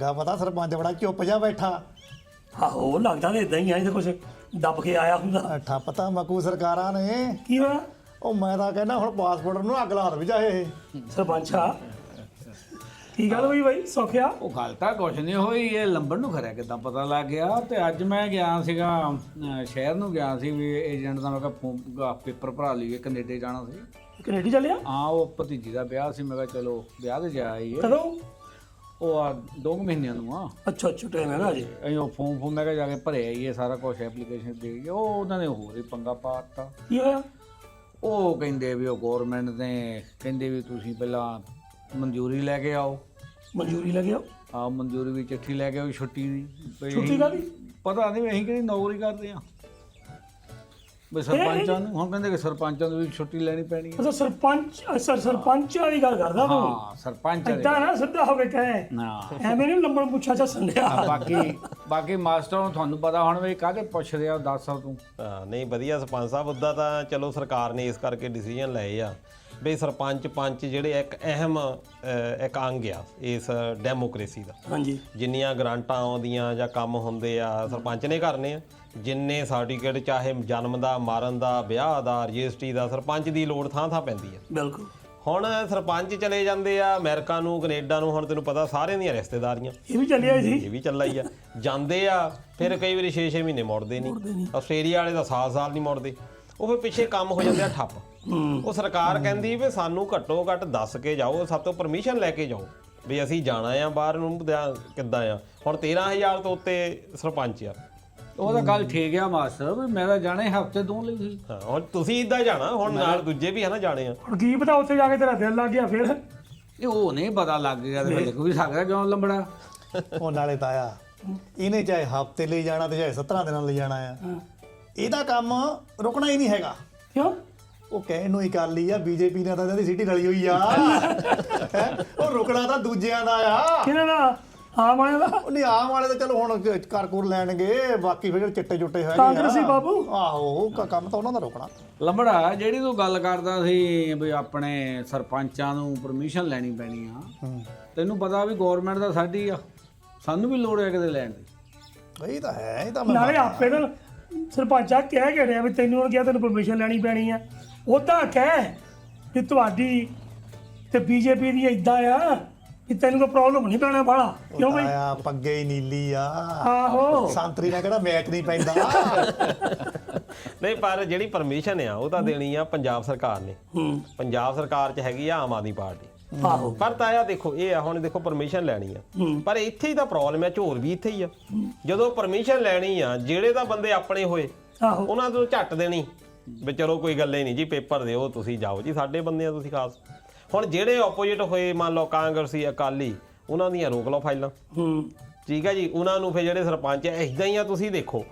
ਲੱਗਾ ਪਤਾ ਸਰਪੰਚ ਬੜਾ ਚੁੱਪ ਜਾ ਬੈਠਾ। ਆਹੋ ਲੱਗਦਾ ਤਾਂ ਇਦਾਂ ਹੀ ਆ, ਇਹਦੇ ਕੁਛ ਦੱਬ ਕੇ ਆਇਆ ਹੁੰਦਾ। ਠੱਪ ਤਾਂ ਮਕੂ ਸਰਕਾਰਾਂ ਨੇ। ਕੀ ਹੋਇਆ? ਉਹ ਮੈਂ ਤਾਂ ਕਹਿੰਦਾ ਹੁਣ ਪਾਸਪੋਰਟ ਨੂੰ ਅੱਗ ਲਾ ਦੇਵੇ ਚਾਹੇ। ਸਰਪੰਚ ਆ ਕੀ ਗੱਲ ਹੋਈ ਬਾਈ ਸੌਖਿਆ? ਉਹ ਗੱਲ ਤਾਂ ਕੁਛ ਨਹੀਂ ਹੋਈ, ਇਹ ਲੰਬੜ ਨੂੰ ਖਰਿਆ ਕਿੱਦਾਂ ਪਤਾ ਲੱਗ ਗਿਆ। ਤੇ ਅੱਜ ਮੈਂ ਗਿਆ ਸੀਗਾ ਸ਼ਹਿਰ ਨੂੰ ਗਿਆ ਸੀ ਵੀ ਏਜੰਟ ਦਾ, ਮੈਂ ਕਿਹਾ ਪੇਪਰ ਭਰਾ ਲਈਏ, ਕੈਨੇਡਾ ਜਾਣਾ ਸੀ। ਕੈਨੇਡਾ ਚੱਲਿਆ? ਹਾਂ ਉਹ ਭਤੀਜੀ ਦਾ ਵਿਆਹ ਸੀ, ਮੈਂ ਕਿਹਾ ਚਲੋ ਵਿਆਹ ਤੇ ਜਾ ਆਈਏ। ਕਦੋਂ? ਉਹ ਆ 2 ਮਹੀਨਿਆਂ ਨੂੰ ਆ। ਅੱਛਾ ਟਾਈਮ ਹੈਗਾ ਜੀ। ਅਸੀਂ ਉਹ ਫੋਨ ਮੈਂ ਕਿਹਾ ਜਾ ਕੇ ਭਰਿਆ ਆਈਏ ਸਾਰਾ ਕੁਛ, ਐਪਲੀਕੇਸ਼ਨ ਦੇ ਗਏ। ਉਹ ਉਹਨਾਂ ਨੇ ਹੋਰ ਹੀ ਪੰਗਾ ਪਾ ਦਿੱਤਾ। ਕੀ ਹੋਇਆ? ਉਹ ਕਹਿੰਦੇ ਵੀ ਉਹ ਗੌਰਮੈਂਟ ਨੇ ਕਹਿੰਦੇ ਵੀ ਤੁਸੀਂ ਪਹਿਲਾਂ ਮਨਜ਼ੂਰੀ ਲੈ ਕੇ ਆਓ। ਮਨਜ਼ੂਰੀ ਲੱਗਿਆ? ਆ ਮਨਜ਼ੂਰੀ ਵੀ ਚਿੱਠੀ ਲੈ ਕੇ ਆਓ ਛੁੱਟੀ ਦੀ। ਛੁੱਟੀ ਕਾਹਦੀ? ਪਤਾ ਨਹੀਂ ਅਸੀਂ ਕਿਹੜੀ ਨੌਕਰੀ ਕਰਦੇ ਆ ਵੀ ਸਰਪੰਚਾਂ ਨੂੰ। ਹੁਣ ਕਹਿੰਦੇ ਕਿ ਸਰਪੰਚਾਂ ਨੂੰ ਵੀ ਛੁੱਟੀ ਲੈਣੀ ਪੈਣੀ ਹੈ। ਅੱਛਾ ਸਰਪੰਚ ਵਾਲੀ ਗੱਲ ਕਰਦਾ ਤੂੰ? ਹਾਂ ਸਰਪੰਚ ਏਦਾਂ ਨਾ ਸਿੱਧਾ ਹੋ ਕੇ ਕਹੇ ਨਾ ਐਵੇਂ ਨਹੀਂ ਲੰਬੜ ਪੁੱਛਾ ਚੱਸਣ ਲਿਆ। ਬਾਕੀ ਮਾਸਟਰ ਨੂੰ ਤੁਹਾਨੂੰ ਪਤਾ ਹੁਣ ਵੀ ਕਾਹਦੇ ਪੁੱਛਦੇ ਆ, ਦੱਸ ਤੂੰ। ਹਾਂ ਨਹੀਂ ਵਧੀਆ ਸਰਪੰਚ ਸਾਹਿਬ, ਉੱਦਾਂ ਤਾਂ ਚਲੋ ਸਰਕਾਰ ਨੇ ਇਸ ਕਰਕੇ ਡਿਸੀਜਨ ਲਏ ਆ ਵੀ ਸਰਪੰਚ ਪੰਚ ਜਿਹੜੇ ਇੱਕ ਅਹਿਮ ਇੱਕ ਅੰਗ ਆ ਇਸ ਡੈਮੋਕ੍ਰੇਸੀ ਦਾ। ਹਾਂਜੀ ਜਿੰਨੀਆਂ ਗ੍ਰਾਂਟਾਂ ਆਉਂਦੀਆਂ ਜਾਂ ਕੰਮ ਹੁੰਦੇ ਆ ਸਰਪੰਚ ਨੇ ਕਰਨੇ ਆ। ਜਿੰਨੇ ਸਰਟੀਫਿਕੇਟ ਚਾਹੇ ਜਨਮ ਦਾ, ਮਰਨ ਦਾ, ਵਿਆਹ ਦਾ, ਰਜਿਸਟਰੀ ਦਾ, ਸਰਪੰਚ ਦੀ ਲੋੜ ਥਾਂ ਥਾਂ ਪੈਂਦੀ ਆ। ਬਿਲਕੁਲ। ਹੁਣ ਸਰਪੰਚ ਚਲੇ ਜਾਂਦੇ ਆ ਅਮਰੀਕਾ ਨੂੰ, ਕੈਨੇਡਾ ਨੂੰ, ਹੁਣ ਤੈਨੂੰ ਪਤਾ ਸਾਰਿਆਂ ਦੀਆਂ ਰਿਸ਼ਤੇਦਾਰੀਆਂ। ਇਹ ਵੀ ਚੱਲਿਆ ਸੀ। ਇਹ ਵੀ ਚੱਲਾ ਹੀ ਆ। ਜਾਂਦੇ ਆ ਫਿਰ ਕਈ ਵਾਰੀ 6-6 ਮਹੀਨੇ ਮੁੜਦੇ ਨਹੀਂ। ਆਸਟ੍ਰੇਲੀਆ ਵਾਲੇ ਤਾਂ ਸਾਲ ਨਹੀਂ ਮੁੜਦੇ। ਉਹ ਫਿਰ ਪਿੱਛੇ ਕੰਮ ਹੋ ਜਾਂਦੇ ਆ ਠੱਪ। ਉਹ ਸਰਕਾਰ ਕਹਿੰਦੀ ਵੀ ਸਾਨੂੰ ਘੱਟੋ ਘੱਟ ਦੱਸ ਕੇ ਜਾਓ, ਸਭ ਤੋਂ ਪਰਮਿਸ਼ਨ ਲੈ ਕੇ ਜਾਓ ਵੀ ਅਸੀਂ ਜਾਣਾ ਆ ਬਾਹਰ ਨੂੰ। ਕਿੱਦਾਂ ਆ ਹੁਣ 13,000 ਤੋਂ ਉੱਤੇ ਸਰਪੰਚ ਆ। ਉਹ ਤਾਂ ਗੱਲ ਠੀਕ ਆ ਮਾਸਟਰ, ਵੀ ਮੈਂ ਤਾਂ ਜਾਣਾ ਹਫ਼ਤੇ 2 ਲਈ ਸੀ। ਹਾਂ ਹੁਣ ਤੁਸੀਂ ਇੱਦਾਂ ਜਾਣਾ, ਹੁਣ ਨਾਲ ਦੂਜੇ ਵੀ ਹਨਾ ਜਾਣੇ ਆ। ਹੁਣ ਕੀ ਪਤਾ ਉੱਥੇ ਜਾ ਕੇ ਤੇਰਾ ਦਿਲ ਲੱਗ ਗਿਆ ਫਿਰ? ਇਹ ਉਹ ਨਹੀਂ ਪਤਾ ਲੱਗ ਗਿਆ ਤੇ ਲਿਖ ਵੀ ਸਕਦਾ ਕਿਉਂ ਲੰਬੜਾ। ਉਹ ਨਾਲੇ ਤਾਇਆ ਇਹਨੇ ਚਾਹੇ ਹਫ਼ਤੇ ਲਈ ਜਾਣਾ ਤੇ ਚਾਹੇ 17 ਦਿਨਾਂ ਲਈ ਜਾਣਾ ਆ, ਇਹਦਾ ਕੰਮ ਰੁਕਣਾ ਹੀ ਨਹੀਂ ਹੈਗਾ। ਕਿਉਂ? ਉਹ ਕਹਿਣ ਨੂੰ ਹੀ ਕਰ ਲਈ ਆ, ਬੀਜੇਪੀ ਨੇ ਤਾਂ ਇਹਦੀ ਸਿਟੀ ਰਲੀ ਹੋਈ ਆ। ਉਹ ਰੁਕਣਾ ਤਾਂ ਦੂਜਿਆਂ ਦਾ ਆ। ਕਿਹਨਾਂ ਦਾ? ਆਮ ਵਾਲਿਆਂ ਦਾ? ਉਹ ਨਹੀਂ ਆਮ ਵਾਲੇ ਤਾਂ ਚਲੋ ਹੁਣ ਕਰ ਲੈਣਗੇ, ਬਾਕੀ ਫਿਰ ਚਿੱਟੇ ਚੁੱਟੇ ਹੋਏ ਕਾਂਗਰਸੀ ਬਾਬੂ। ਆਹੋ ਕੰਮ ਤਾਂ ਉਹਨਾਂ ਦਾ ਰੁਕਣਾ। ਲੰਬੜਾ ਜਿਹੜੀ ਤੂੰ ਗੱਲ ਕਰਦਾ ਸੀ ਵੀ ਆਪਣੇ ਸਰਪੰਚਾਂ ਨੂੰ ਪਰਮਿਸ਼ਨ ਲੈਣੀ ਪੈਣੀ ਆ, ਤੈਨੂੰ ਪਤਾ ਵੀ ਗਵਰਨਮੈਂਟ ਦਾ ਸਾਡੀ ਆ, ਸਾਨੂੰ ਵੀ ਲੋੜ ਹੈ ਕਿਤੇ ਲੈਣ ਦੀ। ਇਹ ਤਾਂ ਹੈ, ਇਹ ਤਾਂ ਨਾਲੇ ਆਪੇ ਤਾਂ ਸਰਪੰਚਾ ਕਹਿ ਕੇ ਰਿਹਾ ਵੀ ਤੈਨੂੰ ਕਿਹਾ ਤੈਨੂੰ ਪਰਮਿਸ਼ਨ ਲੈਣੀ ਪੈਣੀ ਆ। ਉਹ ਤਾਂ ਕਹਿ ਵੀ ਤੁਹਾਡੀ ਤੇ ਬੀਜੇਪੀ ਦੀ ਇਦਾਂ ਆ ਕਿ ਤੈਨੂੰ ਕੋਈ ਪ੍ਰੋਬਲਮ ਨਹੀਂ ਪੈਣਾ ਬਾਹਲਾ। ਕਿਉਂ ਬਈ? ਆ ਪੱਗੇ ਹੀ ਨੀਲੀ ਆ। ਆਹੋ ਸੰਤਰੀ ਨਾਲ ਕਿਹੜਾ ਮੈਚ ਨਹੀਂ ਪੈਂਦਾ। ਨਹੀਂ ਪਰ ਜਿਹੜੀ ਪਰਮਿਸ਼ਨ ਆ ਉਹ ਤਾਂ ਦੇਣੀ ਆ ਪੰਜਾਬ ਸਰਕਾਰ ਨੇ। ਪੰਜਾਬ ਸਰਕਾਰ 'ਚ ਹੈਗੀ ਆ ਆਮ ਆਦਮੀ ਪਾਰਟੀ। ਆਹੋ ਪਰ ਤਾਇਆ ਦੇਖੋ ਇਹ ਆ, ਹੁਣ ਦੇਖੋ ਪਰਮਿਸ਼ਨ ਲੈਣੀ ਆ, ਪਰ ਇੱਥੇ ਹੀ ਤਾਂ ਪ੍ਰੋਬਲਮ ਹੈ, ਝੋਰ ਵੀ ਇੱਥੇ ਹੀ ਆ। ਜਦੋਂ ਪਰਮਿਸ਼ਨ ਲੈਣੀ ਆ, ਜਿਹੜੇ ਤਾਂ ਬੰਦੇ ਆਪਣੇ ਹੋਏ ਆਹੋ ਉਹਨਾਂ ਤੋਂ ਝੱਟ ਦੇਣੀ ਵੀ ਚਲੋ ਕੋਈ ਗੱਲ ਹੀ ਨਹੀਂ ਜੀ, ਪੇਪਰ ਦਿਓ ਤੁਸੀਂ, ਜਾਓ ਜੀ, ਸਾਡੇ ਬੰਦੇ ਆ ਤੁਸੀਂ ਖਾਸ। ਹੁਣ ਜਿਹੜੇ ਆਪੋਜੀਟ ਹੋਏ, ਮੰਨ ਲਓ ਕਾਂਗਰਸੀ, ਅਕਾਲੀ, ਉਹਨਾਂ ਦੀਆਂ ਰੋਕ ਲਓ ਫਾਈਲਾਂ। ਠੀਕ ਹੈ ਜੀ। ਉਹਨਾਂ ਨੂੰ ਫਿਰ ਜਿਹੜੇ ਸਰਪੰਚ ਐ ਇੱਦਾਂ ਹੀ ਆ। ਤੁਸੀਂ ਦੇਖੋ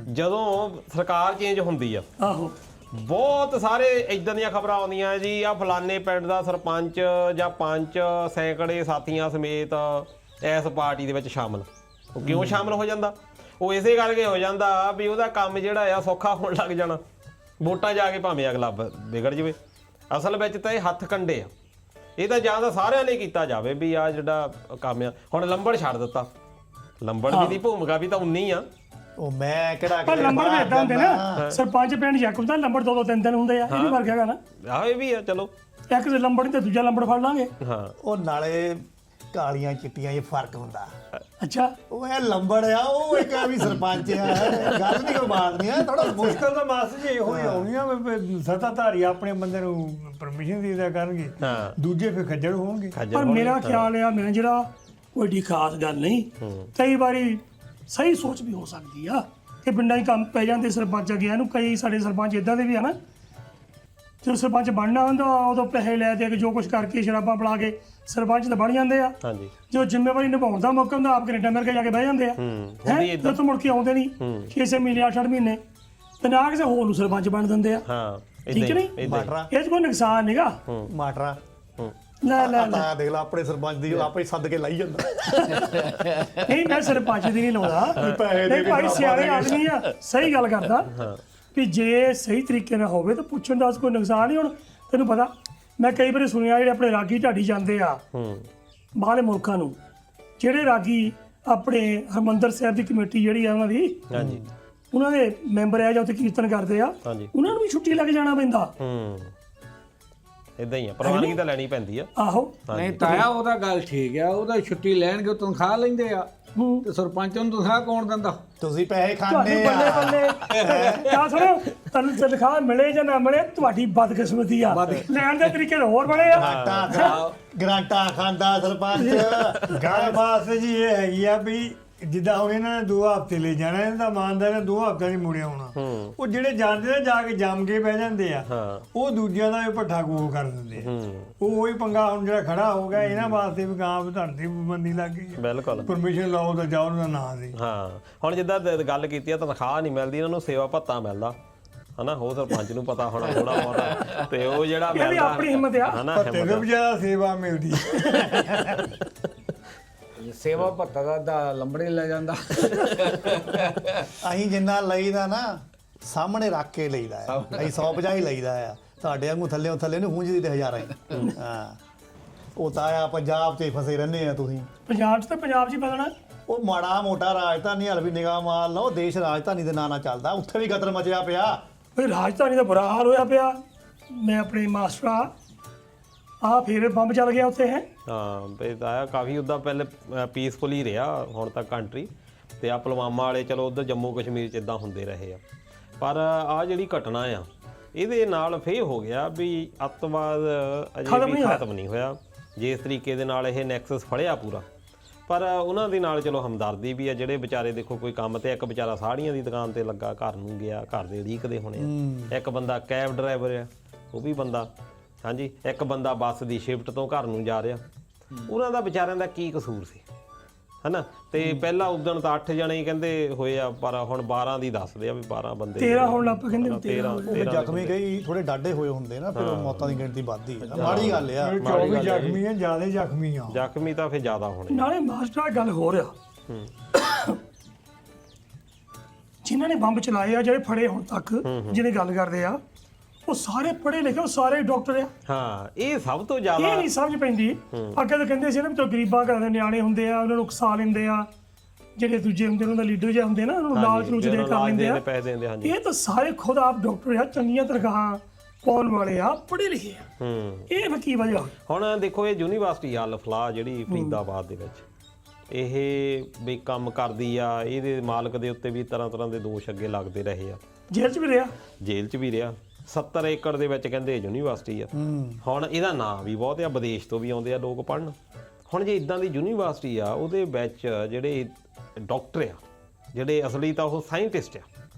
ਜਦੋਂ ਸਰਕਾਰ ਚੇਂਜ ਹੁੰਦੀ ਆ, ਆਹੋ ਬਹੁਤ ਸਾਰੇ ਇਦਾਂ ਦੀਆਂ ਖਬਰਾਂ ਆਉਂਦੀਆਂ ਜੀ, ਆ ਫਲਾਣੇ ਪਿੰਡ ਦਾ ਸਰਪੰਚ ਜਾਂ ਪੰਚ ਸੈਂਕੜੇ ਸਾਥੀਆਂ ਸਮੇਤ ਇਸ ਪਾਰਟੀ ਦੇ ਵਿੱਚ ਸ਼ਾਮਲ। ਉਹ ਕਿਉਂ ਸ਼ਾਮਲ ਹੋ ਜਾਂਦਾ? ਉਹ ਇਸੇ ਕਰਕੇ ਹੋ ਜਾਂਦਾ ਵੀ ਉਹਦਾ ਕੰਮ ਜਿਹੜਾ ਆ ਸੌਖਾ ਹੋਣ ਲੱਗ ਜਾਣਾ। ਵੋਟਾਂ ਜਾ ਕੇ ਭਾਵੇਂ ਅਗਲਾ ਵਿਗੜ ਜਾਵੇ। ਅਸਲ ਵਿੱਚ ਤਾਂ ਇਹ ਹੱਥ ਕੰਡੇ ਆ। ਇਹ ਤਾਂ ਜਾਂ ਤਾਂ ਸਾਰਿਆਂ ਲਈ ਕੀਤਾ ਜਾਵੇ ਵੀ ਆ ਜਿਹੜਾ ਕੰਮ ਆ। ਹੁਣ ਲੰਬੜ ਛੱਡ ਦਿੱਤਾ, ਲੰਬੜ ਦੀ ਭੂਮਿਕਾ ਵੀ ਤਾਂ ਉਨੀ ਆ। ਉਹ ਮੈਂ ਕਿਹੜਾ ਪਰ ਲੰਬੜ ਵੀ ਏਦਾਂ ਹੁੰਦੇ ਨਾ, ਸਰਪੰਚ ਪਿੰਡ ਜੱਕ ਹੁੰਦਾ, ਲੰਬੜ 2-3 ਦਿਨ ਹੁੰਦੇ ਆ। ਇਹ ਵੀ ਫਰਕ ਹੈਗਾ ਨਾ। ਆਹੋ ਇਹ ਵੀ ਆ। ਚਲੋ ਇੱਕ ਲੰਬੜ ਤੇ ਦੂਜਾ ਲੰਬੜ ਫੜ ਲਾਂਗੇ। ਹਾਂ ਉਹ ਨਾਲੇ ਕਾਲੀਆਂ ਚਿੱਟੀਆਂ ਇਹ ਫਰਕ ਹੁੰਦਾ। ਅੱਛਾ ਉਹ ਇਹ ਲੰਬੜ ਆ, ਉਹ ਇੱਕ ਵੀ ਸਰਪੰਚ ਆ। ਗੱਲ ਨਹੀਂ ਕੋਈ ਬਾਤ ਨਹੀਂ ਆ। ਥੋੜਾ ਮੁਸ਼ਕਲ ਤਾਂ ਮਾਸਟਰ ਜੀ ਇਹੋ ਹੀ ਆਉਣੀ ਆ ਵੀ ਸੱਤਾਧਾਰੀ ਆਪਣੇ ਬੰਦੇ ਨੂੰ ਪਰਮਿਸ਼ਨ ਦੇ ਦਿਆ ਕਰਨਗੇ, ਦੂਜੇ ਫਿਰ ਖੱਜਲ ਹੋਣਗੇ। ਪਰ ਮੇਰਾ ਖਿਆਲ ਆ ਮੈਂ ਜਿਹੜਾ ਕੋਈ ਏਡੀ ਖਾਸ ਗੱਲ ਨਹੀਂ, ਕਈ ਵਾਰੀ ਸਹੀ ਸੋਚ ਵੀ ਹੋ ਸਕਦੀ ਆ ਕਿ ਪਿੰਡਾਂ 'ਚ ਕੰਮ ਪੈ ਜਾਂਦੇ ਸਰਪੰਚ ਅੱਗੇ ਨੂੰ। ਕਈ ਸਾਡੇ ਸਰਪੰਚ ਇਦਾਂ ਦੇ ਵੀ ਆ ਨਾ, ਜਦੋਂ ਸਰਪੰਚ ਬਣਨਾ ਹੁੰਦਾ ਉਦੋਂ ਪੈਸੇ ਲੈ ਦੇ ਕੇ ਜੋ ਕੁਝ ਕਰਕੇ ਸ਼ਰਾਬਾਂ ਪਿਲਾ ਕੇ ਸਰਪੰਚ ਤਾਂ ਬਣ ਜਾਂਦੇ ਆ। ਹਾਂਜੀ ਜੋ ਜ਼ਿੰਮੇਵਾਰੀ ਨਿਭਾਉਣ ਦਾ ਮੌਕਾ ਹੁੰਦਾ ਆਪ ਕੈਨੇਡਾ ਅਮਰੀਕਾ ਜਾ ਕੇ ਬਹਿ ਜਾਂਦੇ ਆ। ਜਦੋਂ ਤੋਂ ਮੁੜ ਕੇ ਆਉਂਦੇ ਨਹੀਂ 6-6 ਮਹੀਨੇ 8-8 ਮਹੀਨੇ ਤੇ ਨਾ ਕਿਸੇ ਹੋਰ ਨੂੰ ਸਰਪੰਚ ਬਣ ਦਿੰਦੇ ਆ। ਹਾਂ ਠੀਕ ਨਹੀਂ? ਮਾਟਰਾ ਇਹ 'ਚ ਕੋਈ ਨੁਕਸਾਨ ਨਹੀਂਗਾ। ਮਾਟਰਾ ਲੈ ਤਾਂ ਦੇਖ ਲਾ ਆਪਣੇ ਸਰਪੰਚ ਦੀ ਆਪੇ ਹੀ ਸੱਦ ਕੇ ਲਾਈ ਜਾਂਦਾ। ਨਹੀਂ ਮੈਂ ਸਰਪੰਚ ਦੀ ਨਹੀਂ ਲਾਉਂਦਾ, ਨਹੀਂ ਭਾਈ ਸਿਆਣੇ ਆਦਮੀ ਆ, ਸਹੀ ਗੱਲ ਕਰਦਾ ਵੀ ਜੇ ਸਹੀ ਤਰੀਕੇ ਨਾਲ ਹੋਵੇ ਤਾਂ ਪੁੱਛਣ ਦਾ ਕੋਈ ਨੁਕਸਾਨ ਨਹੀਂ। ਹੁਣ ਤੈਨੂੰ ਪਤਾ ਮੈਂ ਕਈ ਵਾਰੀ ਸੁਣਿਆ ਜਿਹੜੇ ਆਪਣੇ ਰਾਗੀ ਢਾਡੀ ਜਾਂਦੇ ਆ ਬਾਹਰਲੇ ਮੁਲਕਾਂ ਨੂੰ, ਜਿਹੜੇ ਰਾਗੀ ਆਪਣੇ ਹਰਿਮੰਦਰ ਸਾਹਿਬ ਦੀ ਕਮੇਟੀ ਜਿਹੜੀ ਆ ਉਹਨਾਂ ਦੀ, ਹਾਂਜੀ ਉਹਨਾਂ ਦੇ ਮੈਂਬਰ ਆ ਜਾਂ ਉੱਥੇ ਕੀਰਤਨ ਕਰਦੇ ਆ, ਹਾਂਜੀ ਉਹਨਾਂ ਨੂੰ ਵੀ ਛੁੱਟੀ ਲੱਗ ਜਾਣਾ ਪੈਂਦਾ। ਇਦਾਂ ਹੀ ਆ, ਪ੍ਰਵਾਨਗੀ ਤਾਂ ਲੈਣੀ ਪੈਂਦੀ ਆ। ਆਹੋ ਨਹੀਂ ਤਾਇਆ ਉਹਦਾ ਗੱਲ ਠੀਕ ਆ, ਉਹਦਾ ਛੁੱਟੀ ਲੈਣਗੇ ਉਹ ਤਨਖਾਹ ਲੈਂਦੇ ਆ, ਤੇ ਸਰਪੰਚ ਨੂੰ ਤਨਖਾਹ ਕੌਣ ਦਿੰਦਾ? ਤੁਸੀਂ ਪੈਸੇ ਤੁਹਾਡੇ ਖਾਂਦੇ ਬੱਲੇ ਆ। ਬੱਲੇ ਤਾਂ ਸੁਣੋ, ਤੁਹਾਨੂੰ ਤਨਖਾਹ ਮਿਲੇ ਜਾਂ ਨਾ ਮਿਲੇ ਤੁਹਾਡੀ ਬਦਕਿਸਮਤੀ ਆ, ਲੈਣ ਦੇ ਤਰੀਕੇ ਤਾਂ ਹੋਰ ਬਣੇ ਆ। ਗਰਾਂਟਾਂ ਖਾਂਦਾ ਸਰਪੰਚ। ਗੱਲਬਾਤ ਜੀ ਇਹ ਹੈਗੀ ਆ ਵੀ ਜਿੱਦਾਂ ਹੁਣ ਇਹਨਾਂ ਨੇ 2 ਹਫ਼ਤੇ ਲਈ ਜਾਣਾ, ਇਹਨਾਂ ਦਾ ਇਮਾਨਦਾਰ ਨੇ 2 ਹਫ਼ਤਿਆਂ ਨਹੀਂ ਮੁੜਿਆ ਹੋਣਾ। ਉਹ ਜਿਹੜੇ ਜਾਂਦੇ ਨੇ ਜਾ ਕੇ ਜੰਮ ਕੇ ਬਹਿ ਜਾਂਦੇ ਆ, ਉਹ ਦੂਜਿਆਂ ਦਾ ਵੀ ਭੱਠਾ ਗੋਲ ਕਰ ਦਿੰਦੇ ਆ। ਉਹ ਉਹੀ ਪੰਗਾ ਹੁਣ ਜਿਹੜਾ ਖੜਾ ਹੋ ਗਿਆ ਇਹਨਾਂ ਵਾਸਤੇ ਵੀ ਗਾਂ ਧਰਤੀ ਪਾਬੰਦੀ ਲੱਗ ਗਈ। ਬਿਲਕੁਲ ਪਰਮਿਸ਼ਨ ਲਾਓ ਤਾਂ ਜਾਓ, ਉਹਨਾਂ ਦਾ ਨਾਂ ਸੀ। ਹਾਂ ਹੁਣ ਜਿੱਦਾਂ ਗੱਲ ਕੀਤੀ ਆ, ਤਨਖਾਹ ਨਹੀਂ ਮਿਲਦੀ, ਇਹਨਾਂ ਨੂੰ ਸੇਵਾ ਭੱਤਾ ਮਿਲਦਾ ਹਨਾ, ਉਹ ਸਰਪੰਚ ਨੂੰ ਪਤਾ ਹੋਣਾ ਥੋੜਾ ਬਹੁਤਾ, ਤੇ ਉਹ ਜਿਹੜਾ ਇਹਦੀ ਮਿਲਦਾ ਆਪਣੀ ਹਿੰਮਤ ਆ। ਹਨਾ, ਭੱਤੇ ਤੋਂ ਵੀ ਜ਼ਿਆਦਾ ਸੇਵਾ ਮਿਲਦੀ। ਸੇਵਾ ਭੱਤਾ ਦਾ ਲੰਬੜੇ ਲੈ ਜਾਂਦਾ। ਅਸੀਂ ਜਿੰਨਾ ਲਈਦਾ ਨਾ ਸਾਹਮਣੇ ਰੱਖ ਕੇ ਲਈਦਾ ਆ, ਅਸੀਂ 150 ਹੀ ਲਈਦਾ ਆ। ਤੁਹਾਡੇ ਵਾਂਗੂ ਥੱਲੇ ਨੂੰ ਹੁੰਜਦੀ ਤੇ ਹਜ਼ਾਰਾਂ ਹੀ। ਹਾਂ ਉਹ ਤਾਂ ਆ ਪੰਜਾਬ 'ਚ ਹੀ ਫਸੇ ਰਹਿੰਦੇ ਆ ਤੁਸੀਂ। ਪੰਜਾਬ 'ਚ ਤਾਂ ਪੰਜਾਬ 'ਚ ਹੀ ਬਦਲਣਾ। ਉਹ ਮਾੜਾ ਮੋਟਾ ਰਾਜਧਾਨੀ ਹਲ ਵੀ ਨਿਗਾਹ ਮਾਰ ਲਓ, ਦੇਸ਼ ਰਾਜਧਾਨੀ ਦੇ ਨਾਂ ਨਾਲ ਚੱਲਦਾ, ਉੱਥੇ ਵੀ ਕਤਲ ਮਚਿਆ ਪਿਆ। ਬਈ ਰਾਜਧਾਨੀ ਦਾ ਬੁਰਾ ਹਾਲ ਹੋਇਆ ਪਿਆ। ਮੈਂ ਆਪਣੇ ਮਾਸਟਰ ਆ ਫੇਰ ਬੰਬ ਚੱਲ ਗਿਆ ਉੱਥੇ ਹੈ। ਹਾਂ ਤੇ ਤਾਂ ਕਾਫੀ ਉੱਦਾਂ ਪਹਿਲੇ ਪੀਸਫੁਲ ਹੀ ਰਿਹਾ ਹੁਣ ਤੱਕ ਕੰਟਰੀ, ਤੇ ਆ ਪੁਲਵਾਮਾ ਵਾਲੇ ਚਲੋ ਉੱਧਰ ਜੰਮੂ ਕਸ਼ਮੀਰ 'ਚ ਇਦਾਂ ਹੁੰਦੇ ਰਹੇ ਆ, ਪਰ ਆ ਜਿਹੜੀ ਘਟਨਾ ਆ ਇਹਦੇ ਨਾਲ ਫੇਰ ਹੋ ਗਿਆ ਵੀ ਅੱਤਵਾਦ ਅਜੇ ਵੀ ਖਤਮ ਨਹੀਂ ਹੋਇਆ। ਜਿਸ ਤਰੀਕੇ ਦੇ ਨਾਲ ਇਹ ਨੈਕਸਸ ਫੜਿਆ ਪੂਰਾ, ਪਰ ਉਹਨਾਂ ਦੇ ਨਾਲ ਚਲੋ ਹਮਦਰਦੀ ਵੀ ਆ। ਜਿਹੜੇ ਵਿਚਾਰੇ ਦੇਖੋ ਕੋਈ ਕੰਮ ਤੇ, ਇੱਕ ਵਿਚਾਰਾ ਸਾੜੀਆਂ ਦੀ ਦੁਕਾਨ ਤੇ ਲੱਗਾ, ਘਰ ਨੂੰ ਗਿਆ, ਘਰ ਦੇ ਉਡੀਕਦੇ ਹੋਣੇ ਆ। ਇੱਕ ਬੰਦਾ ਕੈਬ ਡਰਾਈਵਰ ਆ, ਉਹ ਵੀ ਬੰਦਾ, ਹਾਂਜੀ ਇੱਕ ਬੰਦਾ ਬੱਸ ਦੀ ਸ਼ਿਫਟ ਤੋਂ ਘਰ ਨੂੰ ਜਾ ਰਿਹਾ। ਉਹਨਾਂ ਦਾ ਵਿਚਾਰਿਆਂ ਦਾ ਕੀ ਕਸੂਰ ਸੀ ਹਨਾ। ਤੇ ਪਹਿਲਾਂ ਉਦਣ ਤਾਂ 8 ਜਣੇ ਹੀ ਕਹਿੰਦੇ ਹੋਏ ਆ, ਪਰ ਹੁਣ 12 ਦੀ ਦੱਸਦੇ ਆ ਵੀ 12 ਬੰਦੇ 13 ਹੁਣ ਲੱਭ ਕਹਿੰਦੇ 13 ਜ਼ਖਮੀ ਕਈ ਥੋੜੇ ਡਾਢੇ ਹੋਏ ਹੁੰਦੇ ਨਾ, ਫਿਰ ਮੌਤਾਂ ਦੀ ਗਿਣਤੀ ਵੱਧਦੀ ਹੈ। ਮਾੜੀ ਗੱਲ ਆ। 24 ਜ਼ਖਮੀ ਆ, ਜ਼ਿਆਦਾ ਜ਼ਖਮੀ ਆ। ਜ਼ਖਮੀ ਤਾਂ ਫਿਰ ਜ਼ਿਆਦਾ ਹੋਣੇ। ਨਾਲੇ ਮਾਸਟਰ ਗੱਲ ਹੋ ਰਿਹਾ, ਜਿਨ੍ਹਾਂ ਨੇ ਬੰਬ ਚਲਾਏ ਆ, ਜਿਹੜੇ ਫੜੇ ਹੁਣ ਤੱਕ ਜਿਹਨੇ ਗੱਲ ਕਰਦੇ ਆ, ਉਹ ਸਾਰੇ ਪੜ੍ਹੇ ਲਿਖੇ, ਉਹ ਸਾਰੇ ਡਾਕਟਰ ਆ। ਹਾਂ ਇਹ ਸਭ ਤੋਂ ਇਹ ਜ਼ਿਆਦਾ ਨਹੀਂ ਸਮਝ ਪੈਂਦੀ। ਅੱਗੇ ਤਾਂ ਕਹਿੰਦੇ ਸੀ ਨਾ ਵੀ ਤਾਂ ਗਰੀਬਾਂ ਘਰਾਂ ਦੇ ਨਿਆਣੇ ਹੁੰਦੇ ਆ, ਉਹਨਾਂ ਨੂੰ ਉਕਸਾ ਲੈਂਦੇ ਆ, ਜਿਹੜੇ ਦੂਜੇ ਹੁੰਦੇ ਉਹਨਾਂ ਦਾ ਲੀਡਰ ਜਿਹਾ ਹੁੰਦੇ ਨਾ, ਉਹਨਾਂ ਨੂੰ ਲਾਲਚ ਲੂਚ ਦੇ ਕਰ ਲੈਂਦੇ ਆ। ਪੈਸੇ ਦਿੰਦੇ। ਹਾਂਜੀ ਇਹ ਤਾਂ ਸਾਰੇ ਖੁਦ ਆਪ ਡਾਕਟਰ ਆ, ਚੰਗੀਆਂ ਤਨਖਾਹਾਂ ਪਾਉਣ ਵਾਲੇ ਆ, ਪੜ੍ਹੇ ਲਿਖੇ ਆ। ਇਹ ਫਿਰ ਕੀ ਵਜ੍ਹਾ? ਹੁਣ ਦੇਖੋ ਇਹ ਯੂਨੀਵਰਸਿਟੀ ਆ ਲਫਲਾ ਜਿਹੜੀ ਫਰੀਦਾਬਾਦ ਦੇ ਵਿੱਚ, ਇਹ ਵੀ ਕੰਮ ਕਰਦੀ ਆ, ਇਹਦੇ ਮਾਲਕ ਦੇ ਉੱਤੇ ਵੀ ਤਰ੍ਹਾਂ ਦੇ ਦੋਸ਼ ਅੱਗੇ ਲੱਗਦੇ ਰਹੇ ਆ। ਜੇਲ੍ਹ 'ਚ ਵੀ ਰਿਹਾ। ਜੇਲ੍ਹ 'ਚ ਵੀ ਰਿਹਾ। 70 ਏਕੜ ਦੇ ਵਿੱਚ ਕਹਿੰਦੇ ਯੂਨੀਵਰਸਿਟੀ ਆ। ਹੁਣ ਇਹਦਾ ਨਾਂ ਵੀ ਬਹੁਤ ਆ, ਵਿਦੇਸ਼ ਤੋਂ ਵੀ ਆਉਂਦੇ ਆ ਲੋਕ ਪੜ੍ਹਨ। ਹੁਣ ਜੇ ਇਦਾਂ ਦੀ ਯੂਨੀਵਰਸਿਟੀ ਆ, ਉਹਦੇ ਵਿੱਚ ਜਿਹੜੇ ਡਾਕਟਰ ਆ, ਜਿਹੜੇ ਅਸਲੀ ਤਾਂ ਉਹ ਸਾਇੰਟਿਸਟ ਆ,